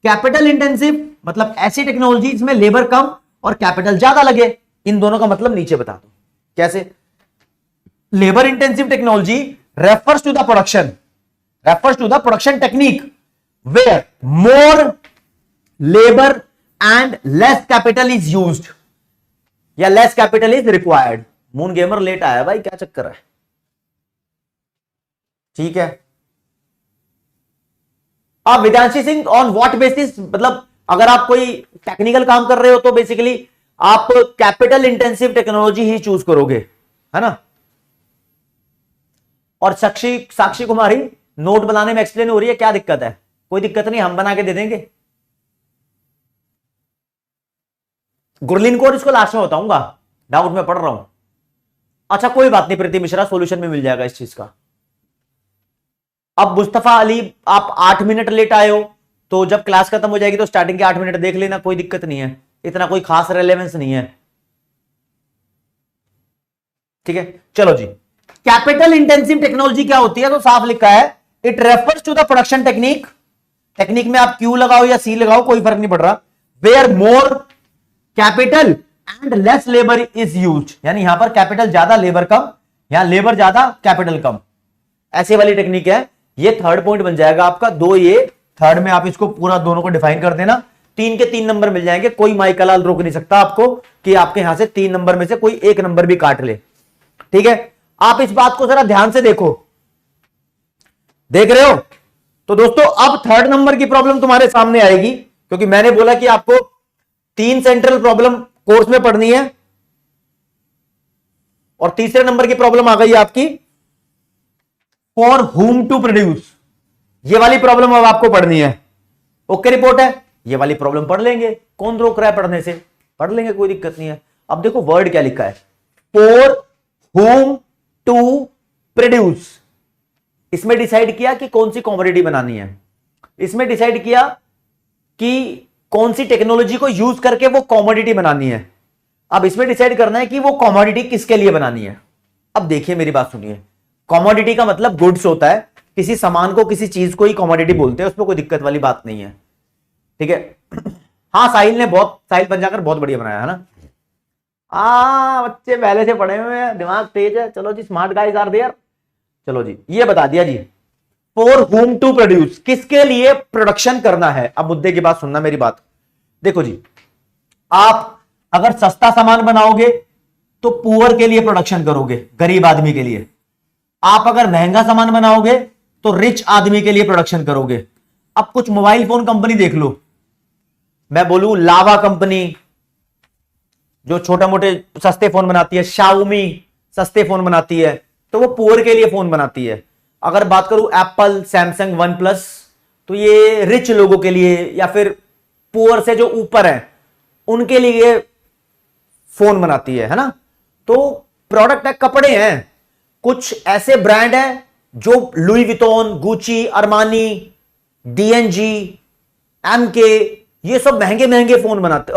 कैपिटल इंटेंसिव मतलब ऐसी टेक्नोलॉजी जिसमें लेबर कम और कैपिटल ज्यादा लगे। इन दोनों का मतलब नीचे बता दो कैसे। Labour intensive technology refers to the production technique where more labor and less capital is used या less capital is required। Moon gamer late आया भाई, क्या चक्कर है? ठीक है। अब Vidyanshi Singh on what basis, मतलब अगर आप कोई टेक्निकल काम कर रहे हो तो बेसिकली आप कैपिटल इंटेंसिव टेक्नोलॉजी ही चूज करोगे, है ना। और साक्षी कुमारी नोट बनाने में एक्सप्लेन हो रही है, क्या दिक्कत है? कोई दिक्कत नहीं, हम बना के दे देंगे। गुरलीन को और इसको लास्ट में बताऊंगा, डाउट में पढ़ रहा हूं। अच्छा कोई बात नहीं प्रीति मिश्रा, सॉल्यूशन में मिल जाएगा इस चीज का। अब मुस्तफा अली आप 8 मिनट लेट आए हो, तो जब क्लास खत्म हो जाएगी तो स्टार्टिंग के 8 मिनट देख लेना, कोई दिक्कत नहीं है, इतना कोई खास रेलेवेंस नहीं है, ठीक है। चलो जी, कैपिटल इंटेंसिव टेक्नोलॉजी क्या होती है? तो साफ लिखा है it refers to the production technique. Technique में आप क्यू लगाओ या सी लगाओ, कोई फर्क नहीं पड़ रहा। Where more capital and less labour is used, यानी यहां पर कैपिटल ज्यादा लेबर कम, यहां लेबर ज्यादा कैपिटल कम, ऐसे वाली टेक्निक है। ये थर्ड पॉइंट बन जाएगा आपका। 2 ये थर्ड में आप इसको पूरा दोनों को डिफाइन कर देना। 3 के 3 नंबर मिल जाएंगे, कोई माइकलाल रोक नहीं सकता आपको कि आपके यहां से 3 नंबर में से कोई एक नंबर भी काट ले, ठीक है। आप इस बात को जरा ध्यान से देखो, देख रहे हो? तो दोस्तों अब थर्ड नंबर की प्रॉब्लम तुम्हारे सामने आएगी, क्योंकि मैंने बोला कि आपको 3 सेंट्रल प्रॉब्लम कोर्स में पढ़नी है, और तीसरे नंबर की प्रॉब्लम आ गई आपकी फॉर हुम टू प्रोड्यूस। ये वाली प्रॉब्लम अब आपको पढ़नी है। ओके रिपोर्ट है, ये वाली प्रॉब्लम पढ़ लेंगे, कौन रोक रहा है पढ़ने से? पढ़ लेंगे, कोई दिक्कत नहीं है। अब देखो वर्ड क्या लिखा है, फॉर हुम टू प्रोड्यूस। इसमें डिसाइड किया कि कौन सी कॉमोडिटी बनानी है, इसमें डिसाइड किया कि कौन सी टेक्नोलॉजी को यूज करके वो कॉमोडिटी बनानी है। अब इसमें डिसाइड करना है कि वो कॉमोडिटी किसके लिए बनानी है। अब देखिए मेरी बात सुनिए, कॉमोडिटी का मतलब गुड्स होता है, किसी सामान को किसी चीज को ही कॉमोडिटी बोलते हैं, उसमें कोई दिक्कत वाली बात नहीं है, ठीक है। हाँ साहिल पंजाकर बहुत बढ़िया बनाया है ना। बच्चे पहले से पढ़े हुए हैं, दिमाग तेज है। चलो जी, स्मार्ट गाइज आर देयर। चलो जी, ये बता दिया जी। फॉर हुम टू प्रोड्यूस, किसके लिए प्रोडक्शन करना है। अब मुद्दे की बात सुनना मेरी बात। देखो जी, आप अगर सस्ता सामान बनाओगे तो पुअर के लिए प्रोडक्शन करोगे, गरीब आदमी के लिए। आप अगर महंगा सामान बनाओगे तो रिच आदमी के लिए प्रोडक्शन करोगे। अब कुछ मोबाइल फोन कंपनी देख लो, मैं बोलूं लावा कंपनी जो छोटे मोटे सस्ते फोन बनाती है, शाओमी सस्ते फोन बनाती है, तो वो पुअर के लिए फोन बनाती है। अगर बात करूं एप्पल, सैमसंग, वन प्लस, तो ये रिच लोगों के लिए या फिर पुअर से जो ऊपर है उनके लिए फोन बनाती है ना। तो प्रोडक्ट है, कपड़े हैं, कुछ ऐसे ब्रांड हैं जो Louis Vuitton, Gucci, Armani, D&G, MK, ये सब महंगे महंगे फोन बनाते,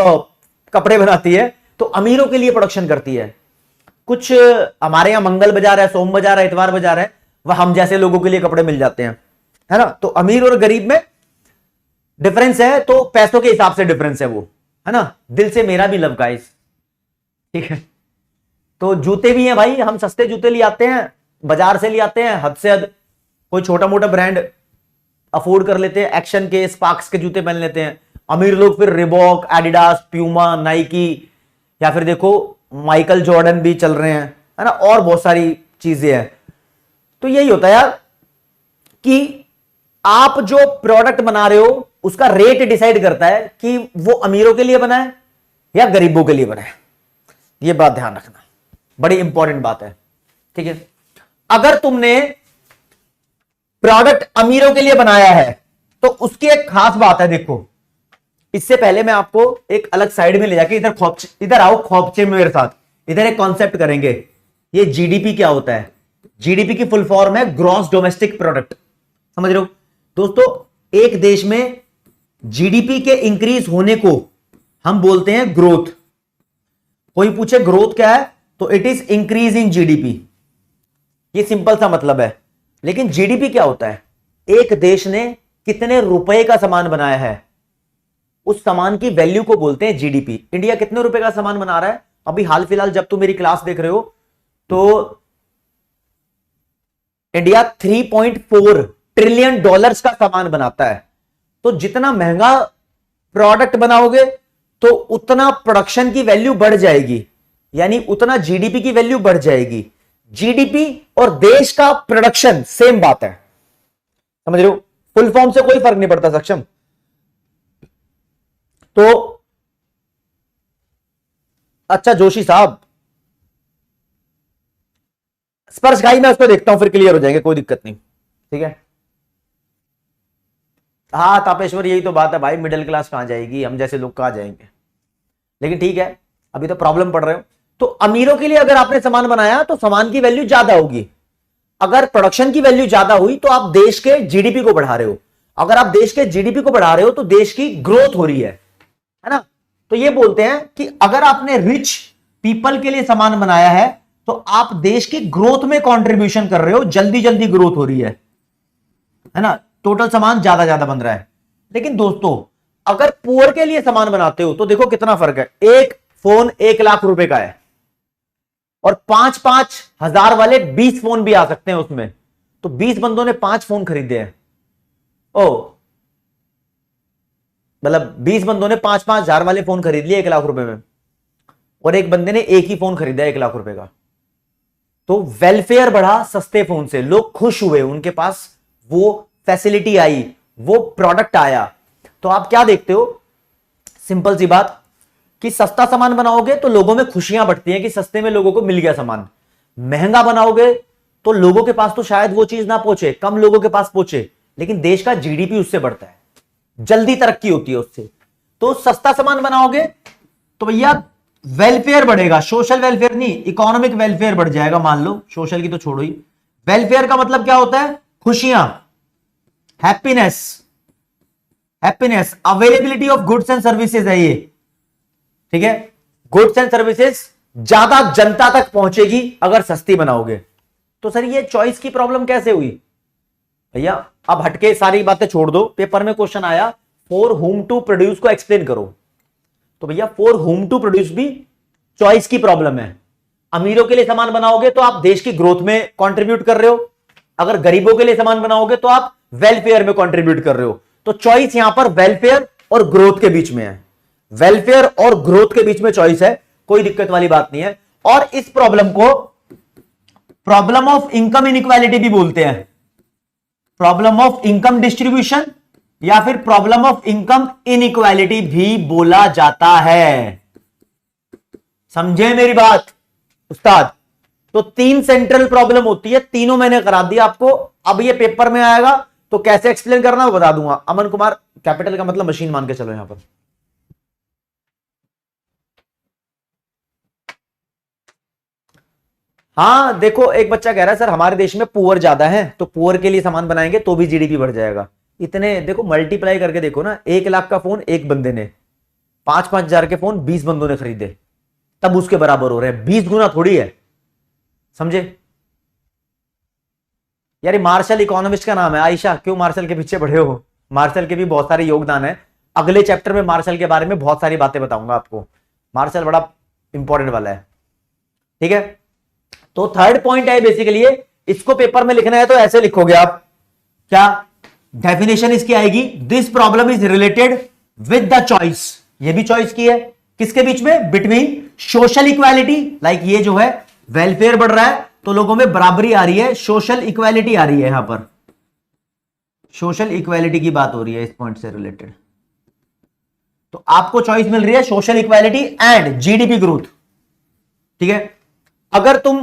कपड़े बनाती है, तो अमीरों के लिए प्रोडक्शन करती है। कुछ हमारे यहां मंगल बाजार है, सोम बाजार है, इतवार बाजार है, वह हम जैसे लोगों के लिए कपड़े मिल जाते हैं, है ना। तो अमीर और गरीब में डिफरेंस है तो पैसों के हिसाब से डिफरेंस है वो, है ना। दिल से मेरा भी लव गाइस, ठीक है। तो जूते भी हैं भाई, हम सस्ते जूते ले आते हैं, बाजार से ले आते हैं हद से हद, कोई छोटा मोटा ब्रांड अफोर्ड कर लेते हैं, एक्शन के स्पार्क्स के जूते पहन लेते हैं। अमीर लोग फिर रिबॉक, एडिडास, प्यूमा, नाइकी, या फिर देखो माइकल जॉर्डन भी चल रहे हैं, है ना, और बहुत सारी चीजें हैं। तो यही होता है यार कि आप जो प्रोडक्ट बना रहे हो उसका रेट डिसाइड करता है कि वो अमीरों के लिए बना है या गरीबों के लिए बना है। ये बात ध्यान रखना, बड़ी इंपॉर्टेंट बात है, ठीक है। अगर तुमने प्रोडक्ट अमीरों के लिए बनाया है तो उसकी एक खास बात है, देखो। इससे पहले मैं आपको एक अलग साइड में ले जाके इधर आओ खोपचे में मेरे साथ, इधर एक कॉन्सेप्ट करेंगे। ये जीडीपी क्या होता है? जीडीपी की फुल फॉर्म है ग्रॉस डोमेस्टिक प्रोडक्ट, समझ रहे हो दोस्तों। एक देश में जीडीपी के इंक्रीज होने को हम बोलते हैं ग्रोथ। कोई पूछे ग्रोथ क्या है, तो it is increase in GDP, ये सिंपल सा मतलब है। लेकिन जीडीपी क्या होता है? एक देश ने कितने रुपए का सामान बनाया है, उस सामान की वैल्यू को बोलते हैं जीडीपी। इंडिया कितने रुपए का सामान बना रहा है? अभी हाल फिलहाल जब तुम मेरी क्लास देख रहे हो तो इंडिया 3.4 ट्रिलियन डॉलर्स का सामान बनाता है। तो जितना महंगा प्रोडक्ट बनाओगे तो उतना प्रोडक्शन की वैल्यू बढ़ जाएगी, यानी उतना जीडीपी की वैल्यू बढ़ जाएगी। जीडीपी और देश का प्रोडक्शन सेम बात है, समझ रहे हो। फुल फॉर्म से कोई फर्क नहीं पड़ता सक्षम। तो अच्छा जोशी साहब, स्पर्श भाई मैं उसको देखता हूं, फिर क्लियर हो जाएंगे, कोई दिक्कत नहीं, ठीक है। हाँ तापेश्वर, यही तो बात है भाई, मिडिल क्लास कहां जाएगी, हम जैसे लोग कहां जाएंगे। लेकिन ठीक है, अभी तो प्रॉब्लम पड़ रहे हो। तो अमीरों के लिए अगर आपने सामान बनाया तो सामान की वैल्यू ज्यादा होगी। अगर प्रोडक्शन की वैल्यू ज्यादा हुई तो आप देश के जीडीपी को बढ़ा रहे हो। अगर आप देश के जीडीपी को बढ़ा रहे हो तो देश की ग्रोथ हो रही है ना। तो ये बोलते हैं कि अगर आपने रिच पीपल के लिए सामान बनाया है तो आप देश की ग्रोथ में कंट्रीब्यूशन कर रहे हो, जल्दी जल्दी ग्रोथ हो रही है ना। टोटल सामान ज्यादा ज्यादा बन रहा है। लेकिन दोस्तों अगर पुअर के लिए सामान बनाते हो तो देखो कितना फर्क है। एक फोन 1 लाख रुपए का है और 5-5 हजार वाले 20 फोन भी आ सकते हैं उसमें। तो 20 बंदों ने 5 फोन खरीदे हैं। ओ मतलब 20 बंदों ने 5-5 हजार वाले फोन खरीद लिए 1 लाख रुपए में, और एक बंदे ने एक ही फोन खरीदा 1 लाख रुपए का। तो वेलफेयर बढ़ा सस्ते फोन से, लोग खुश हुए, उनके पास वो फैसिलिटी आई, वो प्रोडक्ट आया। तो आप क्या देखते हो, सिंपल सी बात कि सस्ता सामान बनाओगे तो लोगों में खुशियां बढ़ती हैं कि सस्ते में लोगों को मिल गया सामान। महंगा बनाओगे तो लोगों के पास तो शायद वो चीज ना पहुंचे, कम लोगों के पास पहुंचे, लेकिन देश का जीडीपी उससे बढ़ता है, जल्दी तरक्की होती है उससे। तो सस्ता सामान बनाओगे तो भैया वेलफेयर बढ़ेगा, सोशल वेलफेयर नहीं, इकोनॉमिक वेलफेयर बढ़ जाएगा। मान लो सोशल की तो छोड़ो ही, वेलफेयर का मतलब क्या होता है? खुशियां, happiness, happiness, availability of goods and services है ये, ठीक है। गुड्स एंड सर्विसेज ज्यादा जनता तक पहुंचेगी अगर सस्ती बनाओगे। तो सर ये चॉइस की प्रॉब्लम कैसे हुई भैया? अब हटके सारी बातें छोड़ दो, पेपर में क्वेश्चन आया फॉर होम टू प्रोड्यूस को एक्सप्लेन करो। तो भैया फॉर होम टू प्रोड्यूस भी चॉइस की प्रॉब्लम है। अमीरों के लिए सामान बनाओगे तो आप देश की ग्रोथ में कंट्रीब्यूट कर रहे हो, अगर गरीबों के लिए सामान बनाओगे तो आप वेलफेयर में कंट्रीब्यूट कर रहे हो। तो चॉइस यहां पर वेलफेयर और ग्रोथ के बीच में है, वेलफेयर और ग्रोथ के बीच में चॉइस है, कोई दिक्कत वाली बात नहीं है। और इस प्रॉब्लम को प्रॉब्लम ऑफ इनकम इनइक्वालिटी भी बोलते हैं, प्रॉब्लम ऑफ इनकम डिस्ट्रीब्यूशन या फिर प्रॉब्लम ऑफ इनकम इनइक्वालिटी भी बोला जाता है। समझे मेरी बात उस्ताद? तो 3 सेंट्रल प्रॉब्लम होती है, तीनों मैंने करा दिया आपको। अब ये पेपर में आएगा तो कैसे एक्सप्लेन करना वो बता दूंगा। अमन कुमार, कैपिटल का मतलब मशीन मान के चलो यहां पर। हाँ देखो, एक बच्चा कह रहा है सर हमारे देश में पुअर ज्यादा है तो पुअर के लिए सामान बनाएंगे तो भी जीडीपी बढ़ जाएगा। इतने देखो, मल्टीप्लाई करके देखो ना, 1 लाख का फोन एक बंदे ने, 5-5 हजार के फोन 20 बंदों ने खरीदे, तब उसके बराबर हो रहे हैं। 20 गुना थोड़ी है, समझे यार। मार्शल इकोनॉमिस्ट का नाम है। आयशा, क्यों मार्शल के पीछे पड़े हो? मार्शल के भी बहुत सारे योगदान है। अगले चैप्टर में मार्शल के बारे में बहुत सारी बातें बताऊंगा आपको। मार्शल बड़ा इंपॉर्टेंट वाला है, ठीक है। तो थर्ड पॉइंट है बेसिकली ये, इसको पेपर में लिखना है तो ऐसे लिखोगे आप, क्या डेफिनेशन इसकी आएगी, this problem is related with the choice. ये भी चॉइस की है, किसके बीच में, बिटवीन सोशल इक्वालिटी, लाइक ये जो है वेलफेयर बढ़ रहा है तो लोगों में बराबरी आ रही है, सोशल इक्वालिटी आ रही है, यहां पर सोशल इक्वालिटी की बात हो रही है इस पॉइंट से रिलेटेड। तो आपको चॉइस मिल रही है social equality and GDP growth, ठीक है। अगर तुम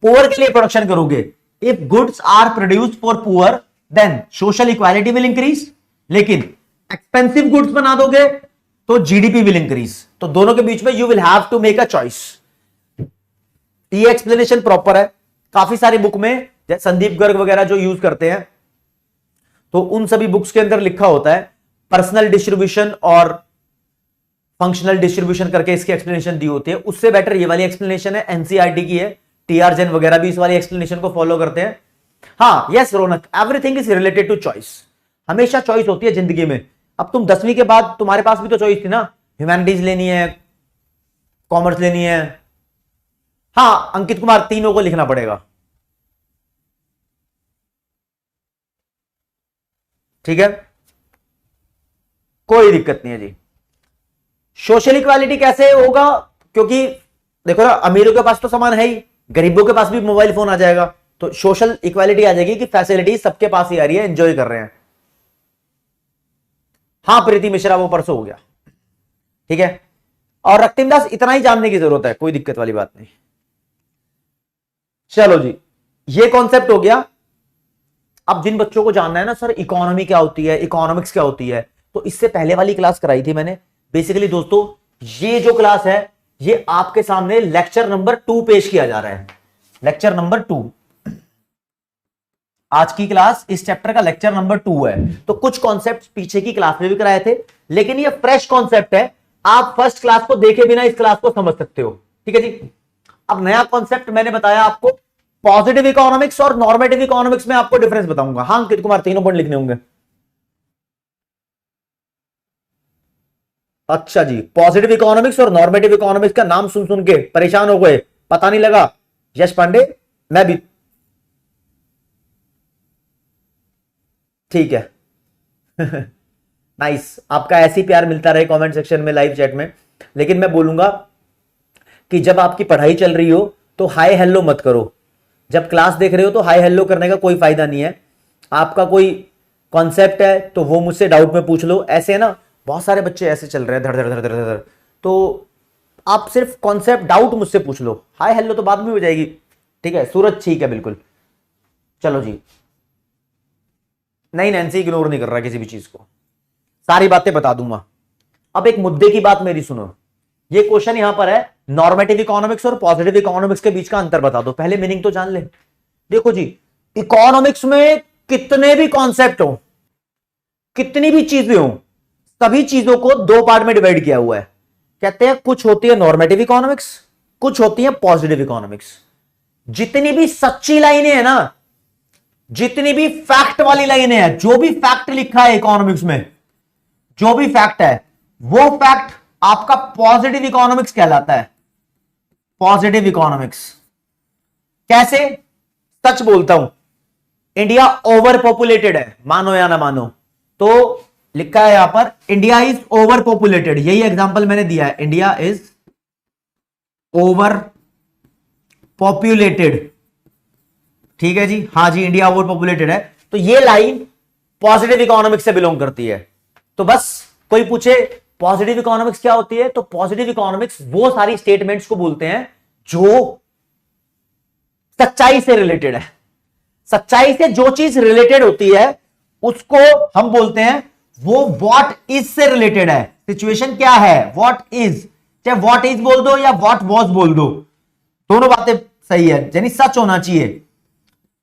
पुअर के लिए प्रोडक्शन करोगे, if goods are produced for poor then social equality will increase, लेकिन एक्सपेंसिव गुड्स बना दोगे तो जीडीपी विल इंक्रीज। तो दोनों के बीच में you will have to make a choice. ये एक्सप्लेनेशन प्रॉपर है, काफी सारी बुक में, जैसे संदीप गर्ग वगैरह जो यूज करते हैं, तो उन सभी बुक्स के अंदर लिखा होता है पर्सनल डिस्ट्रीब्यूशन और फंक्शनल डिस्ट्रीब्यूशन करके इसकी एक्सप्लेनेशन दी होती है। उससे बेटर ये वाली एक्सप्लेनेशन है, एनसीईआरटी की है, टीआर जैन वगैरह भी इस वाली एक्सप्लेनेशन को फॉलो करते हैं। हाँ yes Raunak, everything is related to choice. हमेशा चॉइस होती है जिंदगी में। अब तुम 10वीं के बाद तुम्हारे पास भी तो चॉइस थी ना, ह्यूमैनिटीज लेनी है, कॉमर्स लेनी है। हाँ अंकित कुमार, तीनों को लिखना पड़ेगा, ठीक है, कोई दिक्कत नहीं है जी। सोशल इक्वालिटी कैसे होगा, क्योंकि देखो ना, अमीरों के पास तो सामान है ही, गरीबों के पास भी मोबाइल फोन आ जाएगा, तो सोशल इक्वालिटी आ जाएगी कि फैसिलिटी सबके पास ही आ रही है, एंजॉय कर रहे हैं। हाँ प्रीति मिश्रा, वो परसों हो गया, ठीक है। और रक्तिम दास, इतना ही जानने की जरूरत है, कोई दिक्कत वाली बात नहीं। चलो जी, ये कॉन्सेप्ट हो गया। अब जिन बच्चों को जानना है ना सर इकोनॉमी क्या होती है, इकोनॉमिक्स क्या होती है, तो इससे पहले वाली क्लास कराई थी मैंने। बेसिकली दोस्तों ये जो क्लास है ये आपके सामने लेक्चर नंबर 2 पेश किया जा रहा है, लेक्चर नंबर 2। आज की क्लास इस चैप्टर का लेक्चर नंबर 2 है। तो कुछ कॉन्सेप्ट पीछे की क्लास में भी कराए थे, लेकिन ये फ्रेश कॉन्सेप्ट है, आप फर्स्ट क्लास को देखे बिना इस क्लास को समझ सकते हो, ठीक है जी। अब नया कॉन्सेप्ट मैंने बताया आपको, पॉजिटिव इकोनॉमिक्स और नॉर्मेटिव इकोनॉमिक्स में आपको डिफरेंस बताऊंगा। हाँ अंकित कुमार, तीनों पॉइंट लिखने होंगे। अच्छा जी, पॉजिटिव इकोनॉमिक्स और नॉर्मेटिव इकोनॉमिक्स का नाम सुन सुन के परेशान हो गए, पता नहीं लगा। यश पांडे, मैं भी, ठीक है नाइस, आपका ऐसे ही प्यार मिलता रहे कमेंट सेक्शन में, लाइव चैट में। लेकिन मैं बोलूंगा कि जब आपकी पढ़ाई चल रही हो तो हाय हेलो मत करो, जब क्लास देख रहे हो तो हाय हेलो करने का कोई फायदा नहीं है। आपका कोई कॉन्सेप्ट है तो वो मुझसे डाउट में पूछ लो। ऐसे है ना, बहुत सारे बच्चे ऐसे चल रहे हैं धड़ धड़ धड़ धड़ धड़, तो आप सिर्फ कॉन्सेप्ट डाउट मुझसे पूछ लो, हाय हेलो तो बाद में हो जाएगी, ठीक है। सूरज ठीक है बिल्कुल, चलो जी। नहीं नैन्सी इग्नोर नहीं कर रहा किसी भी चीज को, सारी बातें बता दूंगा। अब एक मुद्दे की बात मेरी सुनो, ये क्वेश्चन यहां पर है, नॉर्मेटिव इकोनॉमिक्स और पॉजिटिव इकोनॉमिक्स के बीच का अंतर बता दो। पहले मीनिंग तो जान ले। देखो जी, इकोनॉमिक्स में कितने भी कॉन्सेप्ट हो, कितनी भी चीजें हो, सभी चीजों को 2 पार्ट में डिवाइड किया हुआ है। कहते हैं कुछ होती है नॉर्मेटिव इकोनॉमिक्स, कुछ होती है पॉजिटिव इकोनॉमिक्स। जितनी भी सच्ची लाइनें हैं ना, जितनी भी फैक्ट वाली लाइनें हैं, जो भी फैक्ट लिखा है इकोनॉमिक्स में, जो भी फैक्ट है वो फैक्ट आपका पॉजिटिव इकोनॉमिक्स कहलाता है। पॉजिटिव इकोनॉमिक्स कैसे, सच बोलता हूं, इंडिया ओवर पॉपुलेटेड है, मानो या ना मानो, तो लिखा है यहां पर इंडिया इज ओवर पॉपुलेटेड, यही एग्जांपल मैंने दिया है, इंडिया इज ओवर पॉपुलेटेड, ठीक है जी। हाँ जी, इंडिया ओवर पॉपुलेटेड है, तो ये लाइन पॉजिटिव इकोनॉमिक्स से बिलोंग करती है। तो बस कोई पूछे पॉजिटिव इकोनॉमिक्स क्या होती है, तो पॉजिटिव इकोनॉमिक्स वो सारी स्टेटमेंट्स को बोलते हैं जो सच्चाई से रिलेटेड है। सच्चाई से जो चीज रिलेटेड होती है उसको हम बोलते हैं वो व्हाट इज से रिलेटेड है। सिचुएशन क्या है, व्हाट इज, चाहे व्हाट इज बोल दो या व्हाट वाज बोल दो, दोनों बातें सही है, यानी सच होना चाहिए।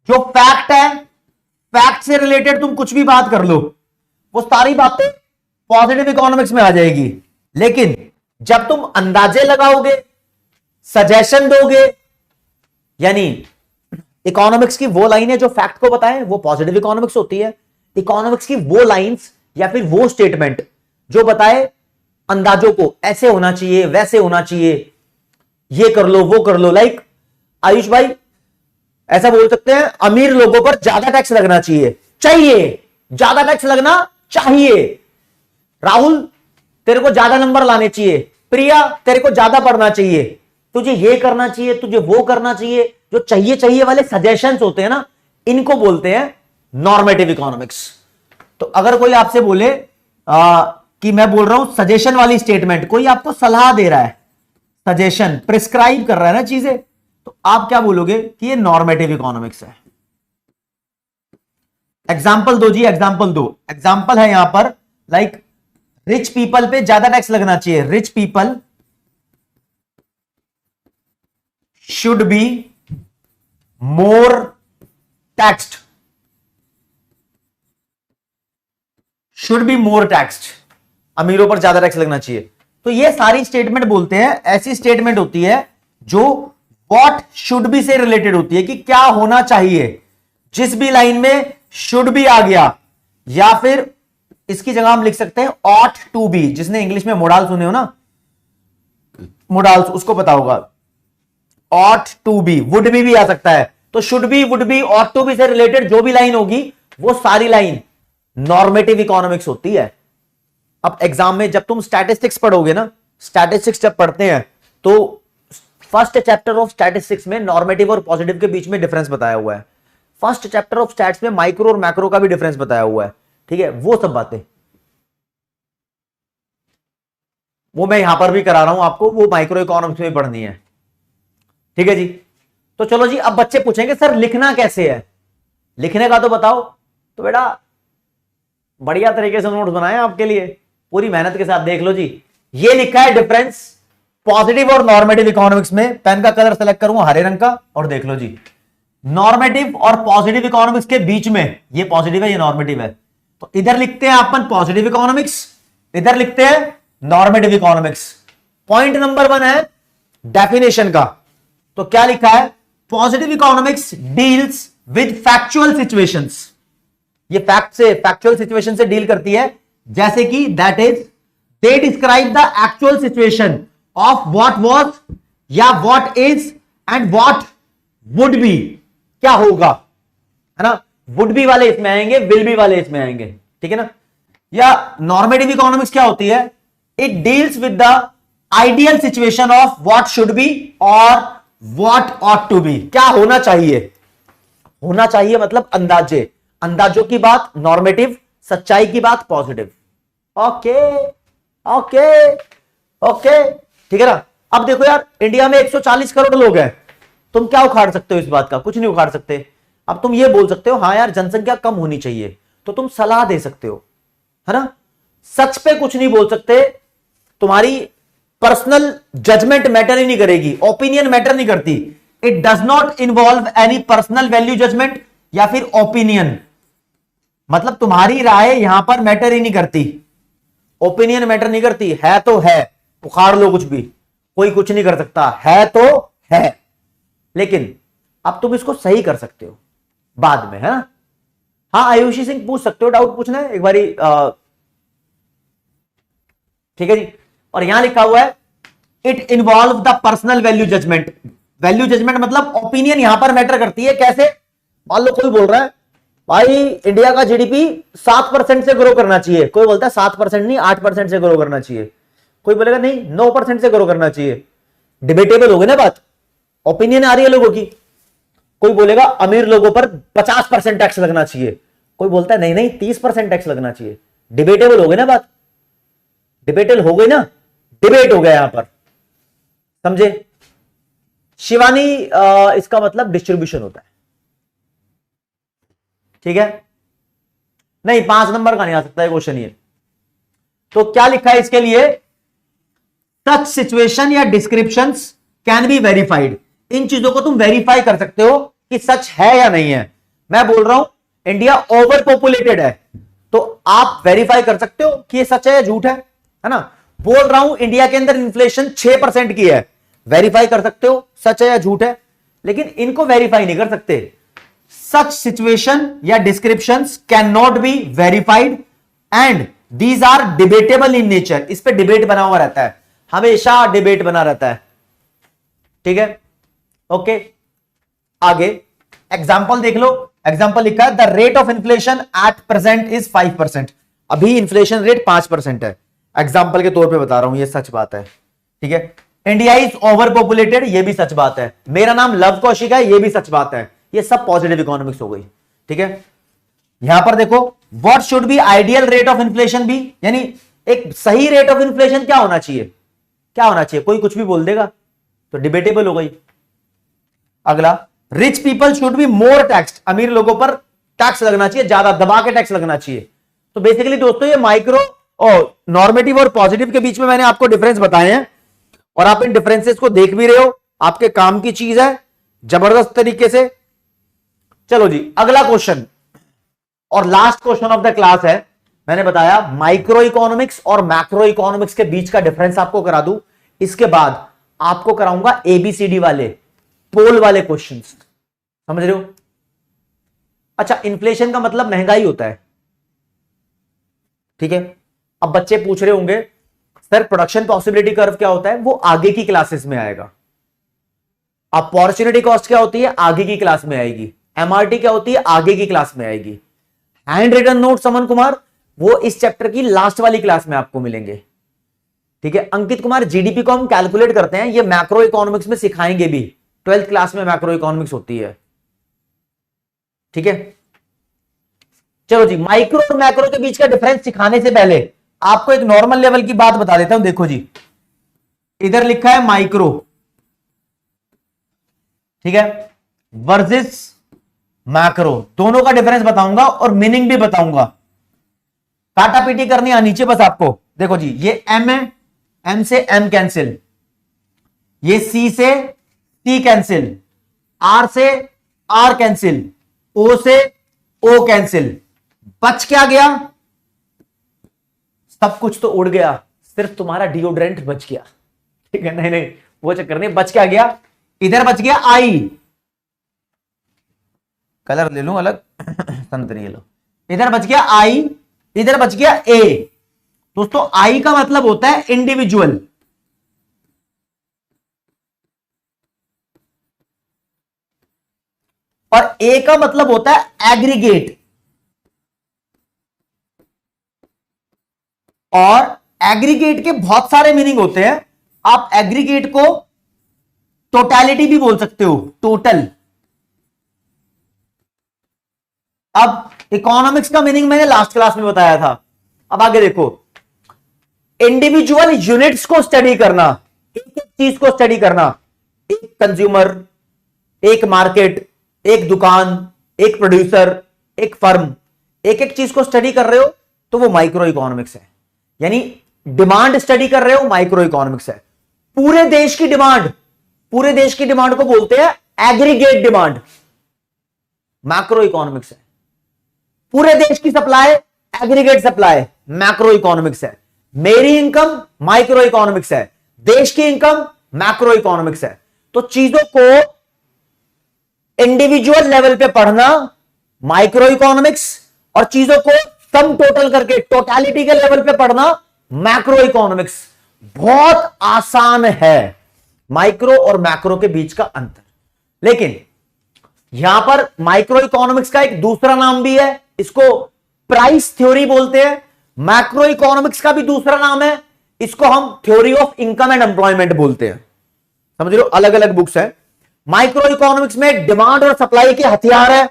जो फैक्ट है, फैक्ट से रिलेटेड तुम कुछ भी बात कर लो, वो सारी बातें पॉजिटिव इकोनॉमिक्स में आ जाएगी। लेकिन जब तुम अंदाजे लगाओगे, सजेशन दोगे, यानी इकोनॉमिक्स की वो लाइनें जो फैक्ट को बताएं, वो पॉजिटिव इकोनॉमिक्स होती है। इकोनॉमिक्स की वो लाइंस या फिर वो स्टेटमेंट जो बताए अंदाजों को ऐसे होना चाहिए, वैसे होना चाहिए, ये कर लो, वो कर लो। लाइक आयुष भाई ऐसा बोल सकते हैं, अमीर लोगों पर ज्यादा टैक्स लगना चाहिए, ज्यादा टैक्स लगना चाहिए। राहुल तेरे को ज्यादा नंबर लाने चाहिए, प्रिया तेरे को ज्यादा पढ़ना चाहिए, तुझे ये करना चाहिए, तुझे वो करना चाहिए। जो चाहिए वाले सजेशंस होते हैं ना, इनको बोलते हैं नॉर्मेटिव इकोनॉमिक्स। तो अगर कोई आपसे बोले कि मैं बोल रहा हूं सजेशन वाली स्टेटमेंट, कोई आपको सलाह दे रहा है, सजेशन प्रिस्क्राइब कर रहा है ना चीजें, तो आप क्या बोलोगे कि ये नॉर्मेटिव इकोनॉमिक्स है। एग्जाम्पल दो जी, एग्जाम्पल दो। एग्जाम्पल है यहां पर लाइक रिच पीपल पे ज्यादा टैक्स लगना चाहिए, rich people should be more taxed, should be more taxed, अमीरों पर ज्यादा टैक्स लगना चाहिए। तो ये सारी स्टेटमेंट बोलते हैं, ऐसी स्टेटमेंट होती है जो व्हाट शुड बी से रिलेटेड होती है, कि क्या होना चाहिए। जिस भी लाइन में शुड बी आ गया, या फिर इसकी जगह हम लिख सकते हैं ऑट टू बी। जिसने इंग्लिश में मोडाल सुने हो ना, मोडाल्स, उसको पता होगा। Ought to be, would be भी आ सकता है। तो should be, would be, ought to be से रिलेटेड जो भी लाइन होगी, वो सारी लाइन नॉर्मेटिव इकोनॉमिक्स होती है। अब एग्जाम में जब तुम स्टैटिस्टिक्स पढ़ोगे ना, स्टैटिस्टिक्स जब पढ़ते हैं तो फर्स्ट चैप्टर ऑफ स्टैटिस्टिक्स में नॉर्मेटिव और पॉजिटिव के बीच में डिफरेंस बताया हुआ है। फर्स्ट चैप्टर ऑफ स्टैट्स में माइक्रो और मैक्रो का भी डिफरेंस बताया हुआ है। ठीक है, वो सब बातें वो मैं यहां पर भी करा रहा हूं आपको, वो माइक्रो इकोनॉमिक्स में पढ़नी है। ठीक है जी। तो चलो जी, अब बच्चे पूछेंगे सर लिखना कैसे है, लिखने का तो बताओ। तो बेटा बढ़िया तरीके से नोट्स बनाए आपके लिए, पूरी मेहनत के साथ देख लो जी। ये लिखा है डिफरेंस पॉजिटिव और नॉर्मेटिव इकोनॉमिक्स में। पेन का कलर सेलेक्ट करूंगा हरे रंग का, और देख लो जी, नॉर्मेटिव और पॉजिटिव इकोनॉमिक्स के बीच में, ये पॉजिटिव है, ये नॉर्मेटिव है, तो इधर लिखते हैं अपन पॉजिटिव इकोनॉमिक्स, इधर लिखते हैं नॉर्मेटिव इकोनॉमिक्स। पॉइंट नंबर 1 है डेफिनेशन का। तो क्या लिखा है, positive economics deals with factual situations. ये फैक्ट से, फैक्चुअल सिचुएशन से डील करती है, जैसे कि that is they describe the actual situation of what was या what is and what would be, क्या होगा, है ना। वुड बी वाले इसमें आएंगे, विल बी वाले इसमें आएंगे, ठीक है ना। या नॉर्मेटिव इकोनॉमिक्स क्या होती है, it deals with the ideal situation of what should B और व्हाट ऑट टू बी, क्या होना चाहिए। होना चाहिए मतलब अंदाजे, अंदाजों की बात नॉर्मेटिव, सच्चाई की बात पॉजिटिव। ओके ओके ओके, ठीक है ना। अब देखो यार, इंडिया में 140 करोड़ लोग हैं, तुम क्या उखाड़ सकते हो इस बात का, कुछ नहीं उखाड़ सकते। अब तुम ये बोल सकते हो हाँ यार जनसंख्या कम होनी चाहिए, तो तुम सलाह दे सकते हो, है ना। सच पे कुछ नहीं बोल सकते, तुम्हारी पर्सनल जजमेंट मैटर ही नहीं करेगी, ओपिनियन मैटर नहीं करती। It does not involve any personal value judgement या फिर ओपिनियन, मतलब तुम्हारी राय यहां पर मैटर ही नहीं करती, ओपिनियन मैटर नहीं करती। है तो है, उखाड़ लो कुछ भी, कोई कुछ नहीं कर सकता, है तो है। लेकिन अब तुम इसको सही कर सकते हो बाद में, है ना। हाँ आयुषी सिंह पूछ सकते हो, डाउट पूछना है एक बारी, ठीक है जी। और यहां लिखा हुआ है it involve the personal value judgement. Value judgement मतलब ओपिनियन यहां पर मैटर करती है। कैसे, मान लो कोई बोल रहा है भाई इंडिया का जीडीपी 7% से ग्रो करना चाहिए, कोई बोलता है 7% नहीं 8% से ग्रो करना चाहिए, कोई बोलेगा नहीं 9% से ग्रो करना चाहिए। डिबेटेबल हो गई ना बात, ओपिनियन आ रही है लोगों की। कोई बोलेगा अमीर लोगों पर 50% टैक्स लगना चाहिए, कोई बोलता है नहीं नहीं 30% टैक्स लगना चाहिए। डिबेटेबल हो गई ना बात, डिबेटेबल हो गई ना, डिबेट हो गया यहां पर, समझे। शिवानी इसका मतलब डिस्ट्रीब्यूशन होता है, ठीक है। नहीं 5 नंबर का नहीं आ सकता है क्वेश्चन ये। तो क्या लिखा है इसके लिए, सच सिचुएशन या डिस्क्रिप्शंस कैन बी वेरीफाइड। इन चीजों को तुम वेरीफाई कर सकते हो कि सच है या नहीं है। मैं बोल रहा हूं इंडिया ओवर पॉपुलेटेड है, तो आप वेरीफाई कर सकते हो कि ये सच है या झूठ है ना। बोल रहा हूं इंडिया के अंदर इन्फ्लेशन 6% की है, वेरीफाई कर सकते हो सच है या झूठ है। लेकिन इनको वेरीफाई नहीं कर सकते, सच सिचुएशन या descriptions can not be verified and these are debatable in nature. इस पे डिबेट बना हुआ रहता है, हमेशा डिबेट बना रहता है, ठीक है। ओके, आगे एग्जाम्पल देख लो। एग्जाम्पल लिखा है the rate of inflation at present is 5%। अभी इन्फ्लेशन रेट 5% है। एग्जाम्पल के तौर पे बता रहा हूं, ये सच बात है, ठीक है। इंडिया इज ओवर पॉपुलेटेड, ये भी सच बात है। मेरा नाम लव कौशिक है, ये भी सच बात है। ये सब पॉजिटिव इकोनॉमिक्स हो गई, ठीक है। यहां पर देखो what should be ideal rate of inflation be, यानी एक सही रेट ऑफ इन्फ्लेशन क्या होना चाहिए, क्या होना चाहिए। कोई कुछ भी बोल देगा तो डिबेटेबल हो गई। अगला, rich people should be more taxed, अमीर लोगों पर टैक्स लगना चाहिए, ज्यादा दबा के टैक्स लगना चाहिए। तो बेसिकली दोस्तों ये माइक्रो और नॉर्मेटिव और पॉजिटिव के बीच में मैंने आपको डिफरेंस बताए हैं और आप इन डिफरेंसेस को देख भी रहे हो, आपके काम की चीज है जबरदस्त तरीके से। चलो जी, अगला क्वेश्चन और last question of the class है। मैंने बताया माइक्रो इकोनॉमिक्स और मैक्रो इकोनॉमिक्स के बीच का डिफरेंस आपको करा दूं, इसके बाद आपको कराऊंगा एबीसीडी वाले पोल वाले क्वेश्चंस, समझ रहे हो। अच्छा, इन्फ्लेशन का मतलब महंगाई होता है, ठीक है। अब बच्चे पूछ रहे होंगे सर प्रोडक्शन पॉसिबिलिटी कर्व क्या होता है, वो आगे की क्लासेस में आएगा। अपॉर्चुनिटी कॉस्ट क्या होती है, आगे की क्लास में आएगी। एमआरटी क्या होती है, आगे की क्लास में आएगी। हैंड रिटन नोट समन कुमार, वो इस चैप्टर की लास्ट वाली क्लास में आपको मिलेंगे, ठीक है। अंकित कुमार, जीडीपी को हम कैलकुलेट करते हैं, ये मैक्रो इकोनॉमिक्स में सिखाएंगे भी, 12th क्लास में मैक्रो इकोनॉमिक्स होती है, ठीक है। चलो जी, माइक्रो और मैक्रो के बीच का डिफरेंस सिखाने से पहले आपको एक नॉर्मल लेवल की बात बता देता हूं। देखो जी, इधर लिखा है माइक्रो, ठीक है, वर्सेस मैक्रो, दोनों का डिफरेंस बताऊंगा और मीनिंग भी बताऊंगा। काटा पीटी करनी है नीचे बस आपको। देखो जी, ये एम है, एम से एम कैंसिल, ये सी से सी कैंसिल, आर से आर कैंसिल, ओ से ओ कैंसिल, बच क्या गया, सब कुछ तो उड़ गया, सिर्फ तुम्हारा डिओड्रेंट बच गया, ठीक है। नहीं नहीं, वो चक्कर नहीं, बच क्या गया, इधर बच गया आई, कलर ले लूं अलग संतरी लो, इधर बच गया आई, इधर बच गया ए। दोस्तों आई का मतलब होता है इंडिविजुअल, और ए का मतलब होता है एग्रीगेट। और एग्रीगेट के बहुत सारे मीनिंग होते हैं। आप एग्रीगेट को टोटैलिटी भी बोल सकते हो, टोटल। अब इकोनॉमिक्स का मीनिंग मैंने लास्ट क्लास में बताया था। अब आगे देखो, इंडिविजुअल यूनिट्स को स्टडी करना, एक एक चीज को स्टडी करना, एक कंज्यूमर, एक मार्केट, एक दुकान, एक प्रोड्यूसर, एक फर्म, एक एक चीज को स्टडी कर रहे हो तो वो माइक्रो इकोनॉमिक्स है। यानी डिमांड स्टडी कर रहे हो, माइक्रो इकोनॉमिक्स है। पूरे देश की डिमांड, पूरे देश की डिमांड को बोलते हैं एग्रीगेट डिमांड, मैक्रो इकोनॉमिक्स है। पूरे देश की supply, aggregate supply, macro economics है। मेरी इनकम माइक्रो इकोनॉमिक्स है, देश की इनकम मैक्रो इकोनॉमिक्स है। तो चीजों को इंडिविजुअल लेवल पे पढ़ना माइक्रो इकोनॉमिक्स, और चीजों को सम टोटल करके टोटलिटी के लेवल पे पढ़ना मैक्रो इकोनॉमिक्स। बहुत आसान है माइक्रो और मैक्रो के बीच का अंतर। लेकिन यहां पर माइक्रो इकोनॉमिक्स का एक दूसरा नाम भी है, इसको प्राइस थ्योरी बोलते हैं। मैक्रो इकोनॉमिक्स का भी दूसरा नाम है, इसको हम theory of income and employment बोलते हैं। समझ लो, अलग अलग बुक्स है। माइक्रो इकोनॉमिक्स में डिमांड और सप्लाई के हथियार है,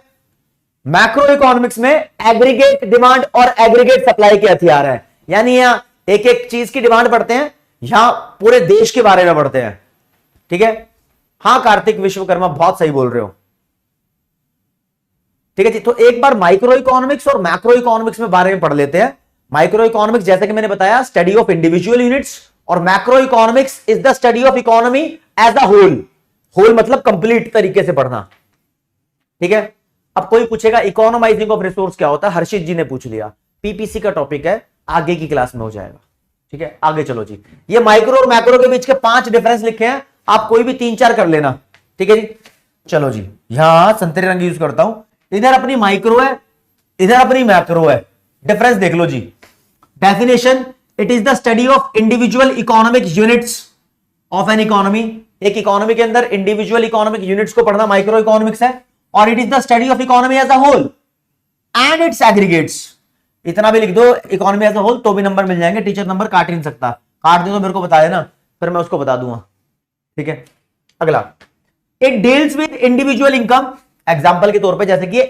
मैक्रो इकोनॉमिक्स में एग्रीगेट डिमांड और एग्रीगेट सप्लाई के हथियार है। यानी यहां एक एक चीज की डिमांड पढ़ते हैं, यहां पूरे देश के बारे में पढ़ते हैं, ठीक है। हां कार्तिक विश्वकर्मा, बहुत सही बोल रहे हो, ठीक है जी। तो एक बार माइक्रो इकोनॉमिक्स और मैक्रो इकोनॉमिक्स में बारे में पढ़ लेते हैं। माइक्रो इकोनॉमिक्स, जैसे कि मैंने बताया, स्टडी ऑफ इंडिविजुअल यूनिट्स, और macro economics is the study of economy as a whole. Whole मतलब कंप्लीट तरीके से पढ़ना, ठीक है। अब कोई पूछेगा इकोनोमाइजिंग ऑफ रिसोर्स क्या होता है, हर्षित जी ने पूछ लिया, पीपीसी का टॉपिक है, आगे की क्लास में हो जाएगा, ठीक है। आगे चलो जी, ये माइक्रो और मैक्रो के बीच के 5 डिफरेंस लिखे हैं, आप कोई भी 3-4 कर लेना, ठीक है जी। चलो जी, यहां संतरे रंग यूज करता हूं, इधर अपनी माइक्रो है, इधर अपनी मैक्रो है, डिफरेंस देख लो जी। Definition, it is the study of individual economic units of N economy. एक इकोनॉमी के अंदर इंडिविजुअल इकोनॉमिक यूनिट्स को पढ़ना माइक्रो इकोनॉमिक्स है। और it is the study of economy as a whole and its aggregates. इतना भी लिख दो इकोनॉमी एज अ होल तो भी नंबर मिल जाएंगे, टीचर नंबर काट ही नहीं सकता। काट दे तो मेरे को बता देना, फिर मैं उसको बता दूंगा, ठीक है। अगला, it deals with individual income. Example के तौर पे जैसे कि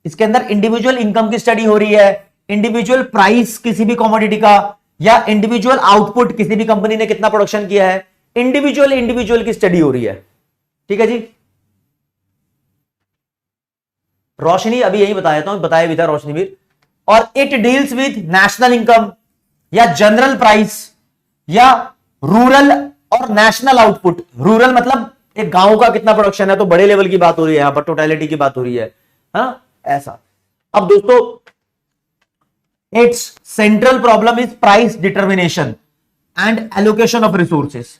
इसके अंदर इंडिविजुअल इनकम की स्टडी हो रही है, इंडिविजुअल प्राइस किसी भी कमोडिटी का, या इंडिविजुअल आउटपुट किसी भी कंपनी ने कितना प्रोडक्शन किया है, इंडिविजुअल की स्टडी हो रही है, ठीक है जी। रोशनी अभी यही बताया था, बताया भी था रोशनी भी। और it deals with national income या जनरल प्राइस या रूरल और नेशनल आउटपुट। रूरल मतलब एक गांव का कितना प्रोडक्शन है, तो बड़े लेवल की बात हो रही है, यहां पर टोटलिटी की बात हो रही है, हाँ ऐसा। अब दोस्तों, it's central problem is price determination and allocation of resources.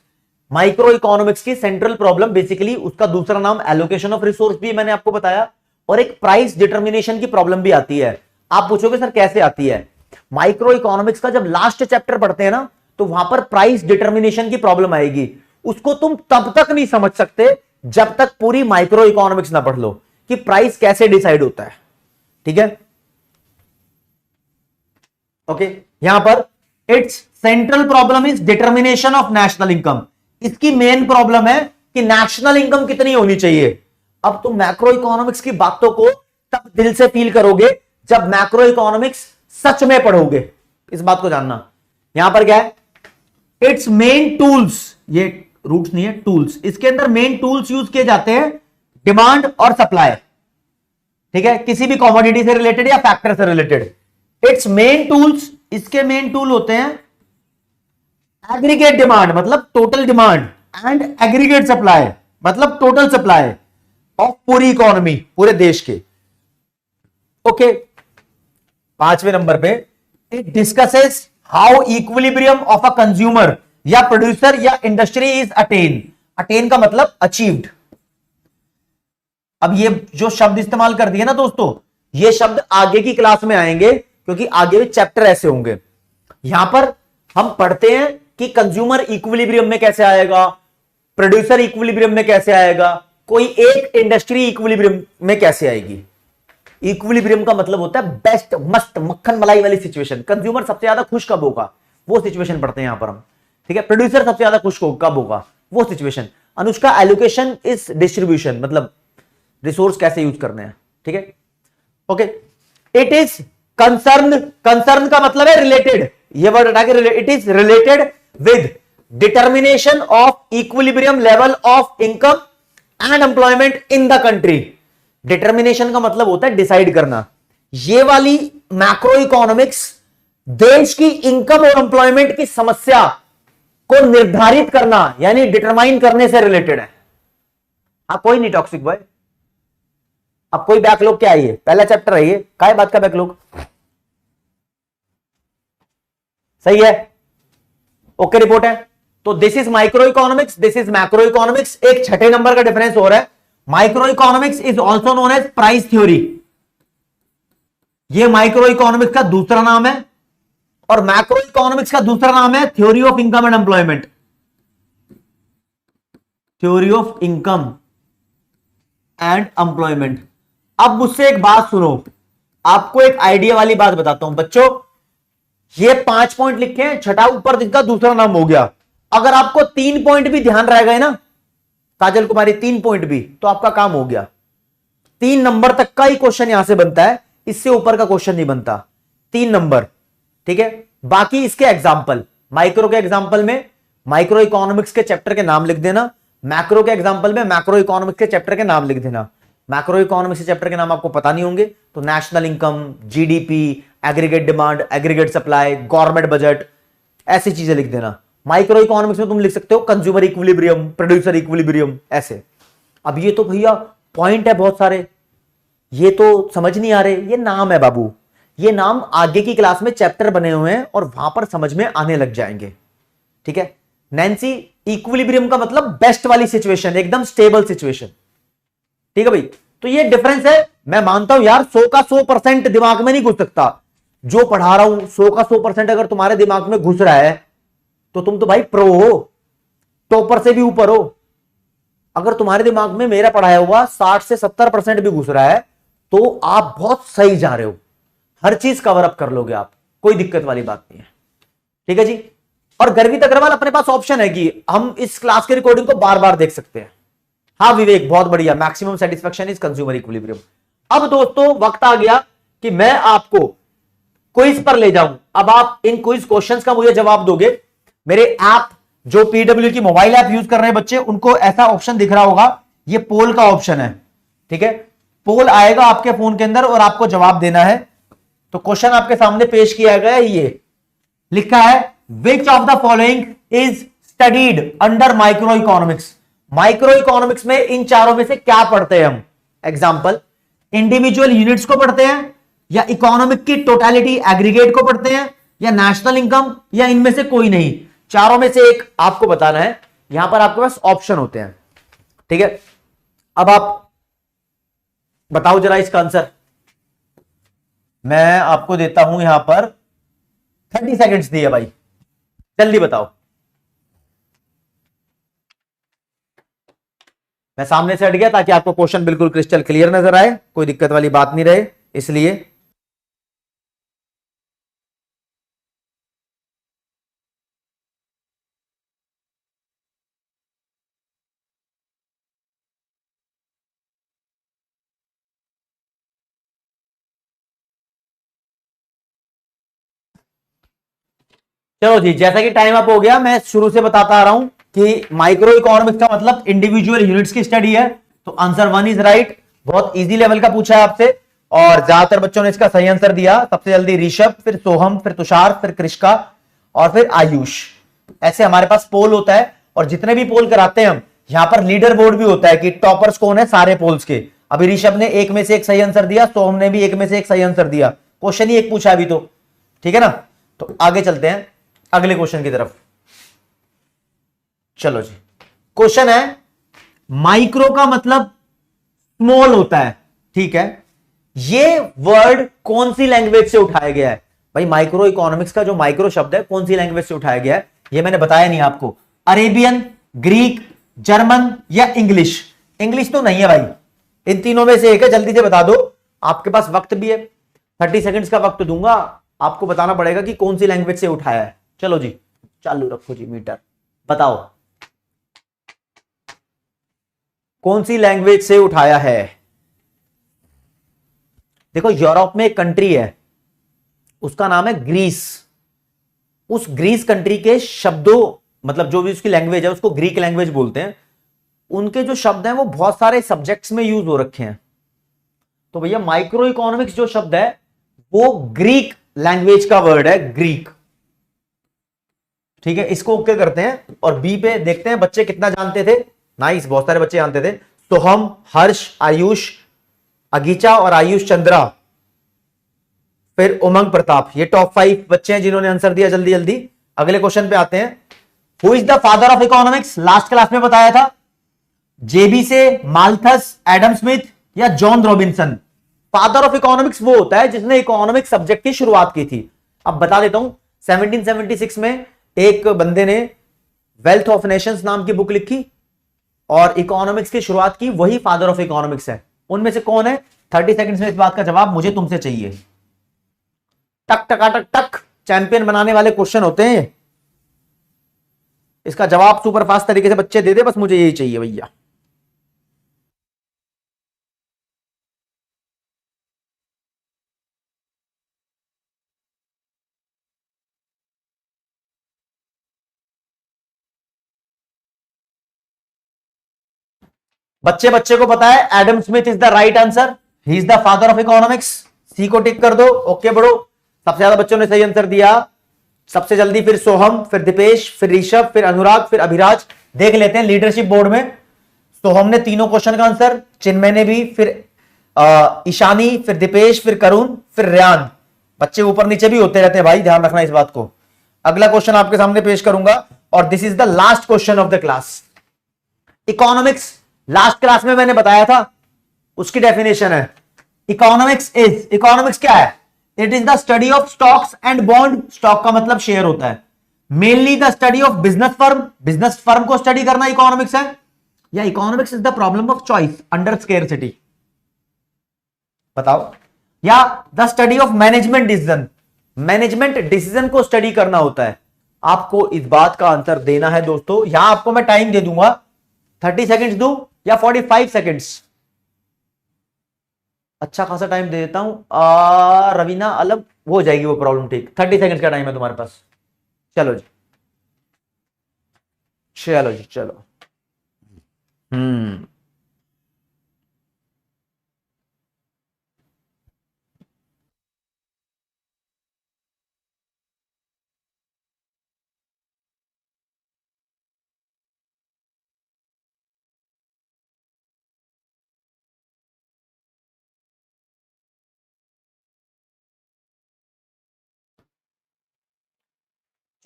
Micro economics की सेंट्रल प्रॉब्लम बेसिकली, उसका दूसरा नाम एलोकेशन ऑफ रिसोर्स भी मैंने आपको बताया, और एक प्राइस डिटर्मिनेशन की प्रॉब्लम भी आती है। आप पूछोगे सर कैसे आती है? माइक्रो इकोनॉमिक्स का जब लास्ट चैप्टर पढ़ते हैं ना, तो वहां पर प्राइस डिटर्मिनेशन की प्रॉब्लम आएगी। उसको तुम तब तक नहीं समझ सकते जब तक पूरी माइक्रो इकोनॉमिक्स ना पढ़ लो कि प्राइस कैसे डिसाइड होता है, ठीक है। ओके, यहां पर it's central problem is determination of national income. इसकी मेन प्रॉब्लम है कि नेशनल इनकम कितनी होनी चाहिए। अब तुम मैक्रो इकोनॉमिक्स की बातों को तब दिल से फील करोगे जब मैक्रो इकोनॉमिक्स सच में पढ़ोगे, इस बात को जानना। यहां पर क्या है, इट्स मेन टूल्स, ये रूट्स नहीं है, टूल्स। इसके अंदर मेन टूल्स यूज किए जाते हैं डिमांड और सप्लाई, ठीक है, किसी भी कमोडिटी से रिलेटेड या फैक्टर से रिलेटेड। इट्स मेन टूल्स, इसके मेन टूल होते हैं एग्रीगेट डिमांड मतलब total demand, and aggregate supply मतलब टोटल सप्लाई ऑफ पूरी इकोनॉमी, पूरे देश के। ओके, पांचवें नंबर पे, it discusses how equilibrium of a consumer या प्रोड्यूसर या इंडस्ट्री इज अटेन। अटेन का मतलब अचीव्ड। अब ये जो शब्द इस्तेमाल कर दिए ना दोस्तों, ये शब्द आगे की क्लास में आएंगे, क्योंकि आगे भी चैप्टर ऐसे होंगे। यहां पर हम पढ़ते हैं कि कंज्यूमर इक्विलिब्रियम में कैसे आएगा, प्रोड्यूसर इक्विलिब्रियम में कैसे आएगा, कोई एक इंडस्ट्री इक्विलिब्रियम में कैसे आएगी। इक्विलिब्रियम का मतलब होता है बेस्ट, मस्त, मक्खन मलाई वाली सिचुएशन। कंज्यूमर सबसे ज्यादा खुश कब होगा, वो सिचुएशन पढ़ते हैं यहां पर हम, ठीक है। प्रोड्यूसर सबसे ज्यादा खुश कब होगा, वो situation. Anushka, allocation is distribution मतलब रिसोर्स कैसे यूज करने हैं, ठीक है। Okay, it is concern, concern का मतलब है रिलेटेड, ये वर्ड हटा के, it is related with determination of equilibrium level of income and employment in the country. Determination का मतलब होता है डिसाइड करना। ये वाली मैक्रो इकोनॉमिक्स देश की इनकम और एम्प्लॉयमेंट की समस्या को निर्धारित करना यानी डिटरमाइन करने से रिलेटेड है। आप कोई नहीं टॉक्सिक बॉय, अब कोई बैकलॉग क्या है, ये पहला चैप्टर है, ये काय बात का बैकलॉग, सही है। ओके, रिपोर्ट है। तो this is micro economics, this is macro economics. एक छठे नंबर का डिफरेंस हो रहा है, micro economics is also known as price theory. ये माइक्रो इकोनॉमिक्स का दूसरा नाम है, और मैक्रो इकोनॉमिक्स का दूसरा नाम है theory of income and employment. Theory of income and employment. अब मुझसे एक बात सुनो, आपको एक आइडिया वाली बात बताता हूं बच्चों। ये 5 पॉइंट लिखे हैं, छठा ऊपर जिसका दूसरा नाम हो गया। अगर आपको 3 पॉइंट भी ध्यान रह गए ना काजल कुमारी, 3 पॉइंट भी, तो आपका काम हो गया। 3 नंबर तक का ही क्वेश्चन यहां से बनता है, इससे ऊपर का क्वेश्चन नहीं बनता। 3 नंबर, ठीक है। बाकी इसके एग्जाम्पल, माइक्रो के एग्जाम्पल में माइक्रो इकोनॉमिक्स के चैप्टर के नाम लिख देना, मैक्रो के एग्जाम्पल में मैक्रो इकोनॉमिक्स के चैप्टर के नाम लिख देना। मैक्रो इकोनॉमिक्स के चैप्टर के नाम आपको पता नहीं होंगे तो national income, GDP, aggregate demand, aggregate supply, government budget, ऐसी चीजें लिख देना। माइक्रो इकोनॉमिक्स में तुम लिख सकते हो कंज्यूमर इक्विलिब्रियम, प्रोड्यूसर इक्विलिब्रियम, ऐसे। अब ये तो भैया पॉइंट है बहुत सारे, ये तो समझ नहीं आ रहे, ये नाम है बाबू, ये नाम आगे की क्लास में चैप्टर बने हुए हैं और वहां पर समझ में आने लग जाएंगे, ठीक है। नैन्सी, इक्विलिब्रियम का मतलब बेस्ट वाली सिचुएशन, एकदम स्टेबल सिचुएशन, ठीक है भाई। तो ये डिफरेंस है। मैं मानता हूं यार 100 का 100% दिमाग में नहीं घुस सकता, जो पढ़ा रहा हूं 100 का 100% अगर तुम्हारे दिमाग में घुस रहा है तो तुम तो भाई प्रो हो, टॉपर से भी ऊपर हो। अगर तुम्हारे दिमाग में मेरा पढ़ाया हुआ 60 से 70% भी घुस रहा है तो आप बहुत सही जा रहे हो, हर चीज कवर अप कर लोगे आप, कोई दिक्कत वाली बात नहीं है। ठीक है जी। और गर्वित अग्रवाल अपने पास ऑप्शन है कि हम इस क्लास के रिकॉर्डिंग को बार बार देख सकते हैं। हाँ विवेक बहुत बढ़िया, maximum satisfaction is consumer equilibrium. अब दोस्तों वक्त आ गया कि मैं आपको क्विज पर ले जाऊं। अब आप इन क्विज क्वेश्चंस का मुझे जवाब दोगे। मेरे ऐप जो पीडब्ल्यू की मोबाइल ऐप यूज कर रहे हैं बच्चे, उनको ऐसा ऑप्शन दिख रहा होगा, ये पोल का ऑप्शन है। ठीक है, पोल आएगा आपके फोन के अंदर और आपको जवाब देना है। तो क्वेश्चन आपके सामने पेश किया गया है, ये लिखा है which of the following is studied under micro economics. Micro economics में इन चारों में से क्या पढ़ते हैं हम? एग्जाम्पल, इंडिविजुअल यूनिट्स को पढ़ते हैं, या इकोनॉमिक की टोटलिटी एग्रीगेट को पढ़ते हैं, या नेशनल इनकम, या इनमें से कोई नहीं। चारों में से एक आपको बताना है। यहां पर आपके पास ऑप्शन होते हैं। ठीक है, अब आप बताओ जरा इसका आंसर। मैं आपको देता हूं यहां पर 30 सेकेंड्स दिए भाई, जल्दी बताओ। मैं सामने से हट गया ताकि आपको क्वेश्चन बिल्कुल क्रिस्टल क्लियर नजर आए, कोई दिक्कत वाली बात नहीं रहे, इसलिए। चलो जी, जैसा कि टाइम अप हो गया, मैं शुरू से बताता आ रहा हूं कि माइक्रो इकोनॉमिक्स का मतलब इंडिविजुअल यूनिट्स की स्टडी है। तो आंसर 1 इज राइट। बहुत इजी लेवल का पूछा है आपसे और ज्यादातर बच्चों ने इसका सही आंसर दिया। सबसे जल्दी ऋषभ, फिर सोहम, फिर तुषार, फिर कृष्का और फिर आयुष। ऐसे हमारे पास पोल होता है और जितने भी पोल कराते हैं हम, यहां पर लीडर बोर्ड भी होता है कि टॉपर्स कौन है सारे पोल्स के। अभी ऋषभ ने एक में से एक सही आंसर दिया, सोहम ने भी एक में से एक सही आंसर दिया। क्वेश्चन ही एक पूछा अभी तो, ठीक है ना। तो आगे चलते हैं अगले क्वेश्चन की तरफ। चलो जी, क्वेश्चन है माइक्रो का मतलब स्मॉल होता है। ठीक है, ये वर्ड कौन सी लैंग्वेज से उठाया गया है? भाई माइक्रो इकोनॉमिक्स का जो माइक्रो शब्द है कौन सी लैंग्वेज से उठाया गया है, ये मैंने बताया नहीं आपको। अरेबियन, ग्रीक, जर्मन या इंग्लिश? इंग्लिश तो नहीं है भाई, इन तीनों में से एक है। जल्दी से बता दो, आपके पास वक्त भी है, 30 सेकंड्स का वक्त दूंगा, आपको बताना पड़ेगा कि कौन सी लैंग्वेज से उठाया है। चलो जी, चालू रखो जी मीटर, बताओ कौन सी लैंग्वेज से उठाया है। देखो यूरोप में एक कंट्री है, उसका नाम है ग्रीस। उस ग्रीस कंट्री के शब्दों, मतलब जो भी उसकी लैंग्वेज है उसको ग्रीक लैंग्वेज बोलते हैं। उनके जो शब्द हैं वो बहुत सारे सब्जेक्ट्स में यूज हो रखे हैं। तो भैया माइक्रो इकोनॉमिक्स जो शब्द है वो ग्रीक लैंग्वेज का वर्ड है, ग्रीक। ठीक है, इसको ओके करते हैं और बी पे देखते हैं बच्चे कितना जानते थे। नाइस, बहुत सारे बच्चे जानते थे। सोहम, हर्ष, आयुष, अगीचा और आयुष चंद्रा, फिर उमंग प्रताप, ये टॉप 5 बच्चे हैं जिन्होंने आंसर दिया। जल्दी जल्दी अगले क्वेश्चन पे आते हैं। Who is the father of economics? Last class में बताया था, जेबी से, माल्थस, एडम स्मिथ या John Robinson. Father of economics वो होता है जिसने इकोनॉमिक्स सब्जेक्ट की शुरुआत की थी। अब बता देता हूं, 1776 में एक बंदे ने वेल्थ ऑफ नेशंस नाम की बुक लिखी और इकोनॉमिक्स की शुरुआत की, वही फादर ऑफ इकोनॉमिक्स है। उनमें से कौन है? 30 सेकंड्स में इस बात का जवाब मुझे तुमसे चाहिए। टक टकाटक टक, चैंपियन बनाने वाले क्वेश्चन होते हैं। इसका जवाब सुपर फास्ट तरीके से बच्चे दे दे, बस मुझे यही चाहिए भैया। बच्चे बच्चे को पता है Adam Smith is the right answer, he is the father of economics. C को टिक कर दो, ओके बड़ो। सबसे ज्यादा बच्चों ने सही आंसर दिया, सबसे जल्दी फिर सोहम, फिर दीपेश, फिर ऋषभ, फिर अनुराग, फिर अभिराज। देख लेते हैं लीडरशिप बोर्ड में। सोहम ने तीनों क्वेश्चन का आंसर, चिन्मय ने भी, फिर ईशानी, फिर दीपेश, फिर करुण, फिर रेयान। बच्चे ऊपर नीचे भी होते रहते हैं भाई, ध्यान रखना इस बात को। अगला क्वेश्चन आपके सामने पेश करूंगा और this is the last question of the class. Economics last class में मैंने बताया था उसकी डेफिनेशन है इकोनॉमिक्स क्या है? It is the study of stocks and bond. Stock का मतलब शेयर होता है। Mainly the study of business firm को स्टडी करना इकोनॉमिक्स है। या economics is the problem of choice under scarcity, बताओ। या the study of management decision को स्टडी करना होता है। आपको इस बात का आंसर देना है दोस्तों। यहां आपको मैं टाइम दे दूंगा, 30 सेकेंड्स दूं या 45 सेकेंड्स? अच्छा खासा टाइम दे देता हूं। रवीना अलग हो जाएगी वो प्रॉब्लम, ठीक। 30 सेकेंड्स का टाइम है तुम्हारे पास। चलो जी, चलो।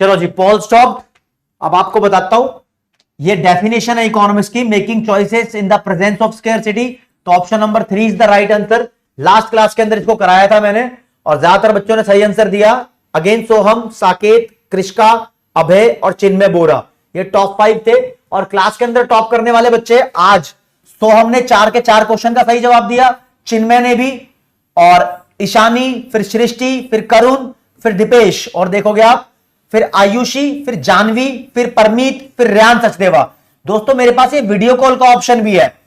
चलो जी, पॉल स्टॉप। अब आपको बताता हूं, ये डेफिनेशन है इकोनॉमिक्स की, making choices in the presence of scarcity. तो option number 3 is the right answer. Last class के अंदर इसको कराया था मैंने और ज्यादातर बच्चों ने सही आंसर दिया। अगेन सोहम, साकेत, कृष्का, अभय और चिन्मय बोरा, ये टॉप 5 थे। और क्लास के अंदर टॉप करने वाले बच्चे आज सोहम ने 4 के 4 क्वेश्चन का सही जवाब दिया, चिन्मय ने भी, और ईशानी, फिर सृष्टि, फिर करुण, फिर दीपेश, और देखोगे आप फिर आयुषी, फिर जानवी, फिर परमीत, फिर रेयान सचदेवा। दोस्तों मेरे पास ये वीडियो कॉल का ऑप्शन भी है।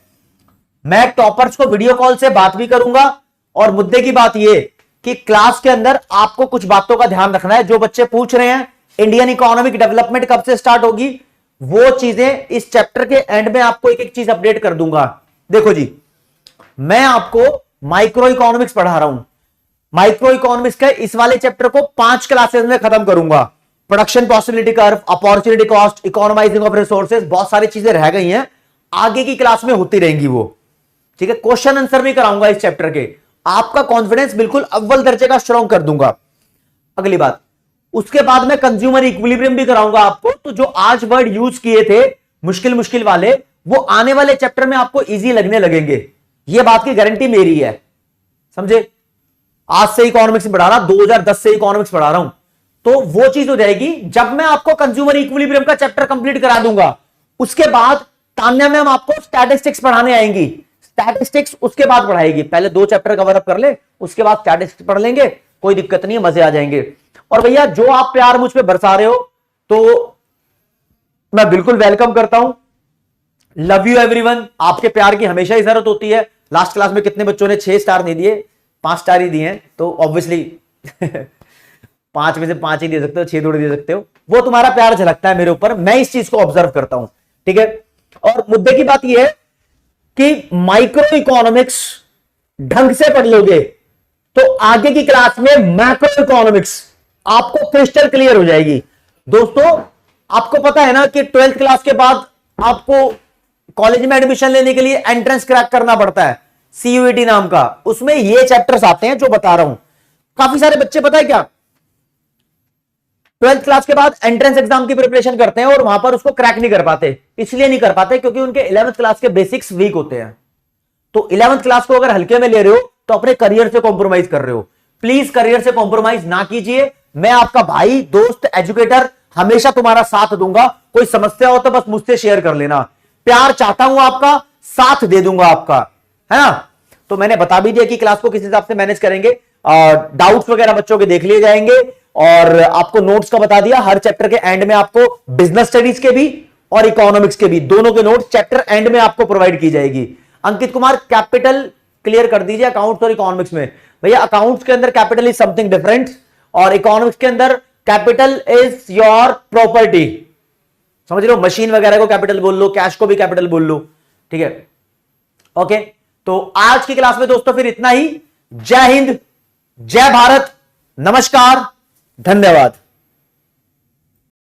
मैं टॉपर्स को वीडियो कॉल से बात भी करूंगा। और मुद्दे की बात ये कि क्लास के अंदर आपको कुछ बातों का ध्यान रखना है। जो बच्चे पूछ रहे हैं इंडियन इकोनॉमिक डेवलपमेंट कब से स्टार्ट होगी, वो चीजें इस चैप्टर के एंड में आपको एक एक चीज अपडेट कर दूंगा। देखो जी, मैं आपको माइक्रो इकोनॉमिक्स पढ़ा रहा हूं। माइक्रो इकोनॉमिक्स के इस वाले चैप्टर को 5 क्लासेस में खत्म करूंगा। Production possibility curve, opportunity cost, economising of resources, बहुत सारी चीजें रह गई हैं, आगे की क्लास में होती रहेंगी वो, ठीक है। क्वेश्चन आंसर भी कराऊंगा इस चैप्टर के। आपका कॉन्फिडेंस बिल्कुल अव्वल दर्जे का स्ट्रॉन्ग कर दूंगा। अगली बात, उसके बाद में कंज्यूमर इक्विलिब्रियम भी कराऊंगा आपको। तो जो आज वर्ड यूज किए थे मुश्किल मुश्किल वाले, वो आने वाले चैप्टर में आपको इजी लगने लगेंगे। ये बात की गारंटी मेरी है, समझे। आज से इकोनॉमिक्स पढ़ा रहा, 2010 से इकोनॉमिक्स पढ़ा रहा हूं। तो वो चीज हो जाएगी जब मैं आपको कंज्यूमर इक्विलिब्रियम का चैप्टर कंप्लीट करा दूंगा। उसके बाद तान्या मैम आपको स्टैटिस्टिक्स पढ़ाने आएंगी। स्टैटिस्टिक्स उसके बाद पढ़ाएगी। पहले 2 चैप्टर कवर अप कर ले, उसके बाद स्टैटिस्टिक्स पढ़ लेंगे, कोई दिक्कत नहीं है, मजे आ जाएंगे। और भैया जो आप प्यार मुझ पे बरसा रहे हो तो मैं बिल्कुल वेलकम करता हूं। Love you everyone. आपके प्यार की हमेशा ही जरूरत होती है। लास्ट क्लास में कितने बच्चों ने 6 स्टार नहीं दिए, 5 स्टार ही दिए हैं, तो ऑब्वियसली 5 में से 5 ही दे सकते हो, 6 थोड़ी दे सकते हो। वो तुम्हारा प्यार झलकता है मेरे ऊपर, मैं इस चीज को ऑब्जर्व करता हूं, ठीक है। और मुद्दे की बात यह है कि माइक्रो इकोनॉमिक्स ढंग से पढ़ लोगे तो आगे की क्लास में मैक्रो इकोनॉमिक्स आपको क्रिस्टल क्लियर हो जाएगी। दोस्तों आपको पता है ना कि 12th क्लास के बाद आपको कॉलेज में एडमिशन लेने के लिए एंट्रेंस क्रैक करना पड़ता है, CUET नाम का। उसमें ये चैप्टर्स आते हैं जो बता रहा हूं। काफी सारे बच्चे पता है क्या 12th क्लास के बाद एंट्रेंस एग्जाम की प्रिपरेशन करते हैं और वहां पर उसको क्रैक नहीं कर पाते। इसलिए नहीं कर पाते क्योंकि उनके 11th क्लास के बेसिक्स वीक होते हैं। तो 11th क्लास को अगर हल्के में ले रहे हो तो अपने करियर से कॉम्प्रोमाइज कर रहे हो। प्लीज करियर से कॉम्प्रोमाइज ना कीजिए। मैं आपका भाई, दोस्त, एजुकेटर हमेशा तुम्हारा साथ दूंगा। कोई समस्या हो तो बस मुझसे शेयर कर लेना। प्यार चाहता हूं आपका, साथ दे दूंगा आपका, है ना। तो मैंने बता भी दिया कि क्लास को किस हिसाब से मैनेज करेंगे। डाउट्स वगैरह बच्चों के देख लिए जाएंगे और आपको नोट्स का बता दिया। हर चैप्टर के एंड में आपको बिजनेस स्टडीज के भी और इकोनॉमिक्स के भी दोनों के नोट्स चैप्टर एंड में आपको प्रोवाइड की जाएगी। अंकित कुमार कैपिटल क्लियर कर दीजिए अकाउंट्स और इकोनॉमिक्स में। भैया अकाउंट्स के अंदर कैपिटल इज समथिंग डिफरेंट और इकोनॉमिक्स के अंदर कैपिटल इज योर प्रॉपर्टी। समझ लो, मशीन वगैरह को कैपिटल बोल लो, कैश को भी कैपिटल बोल लो, ठीक है। ओके, तो आज की क्लास में दोस्तों फिर इतना ही। जय हिंद, जय भारत, नमस्कार, धन्यवाद।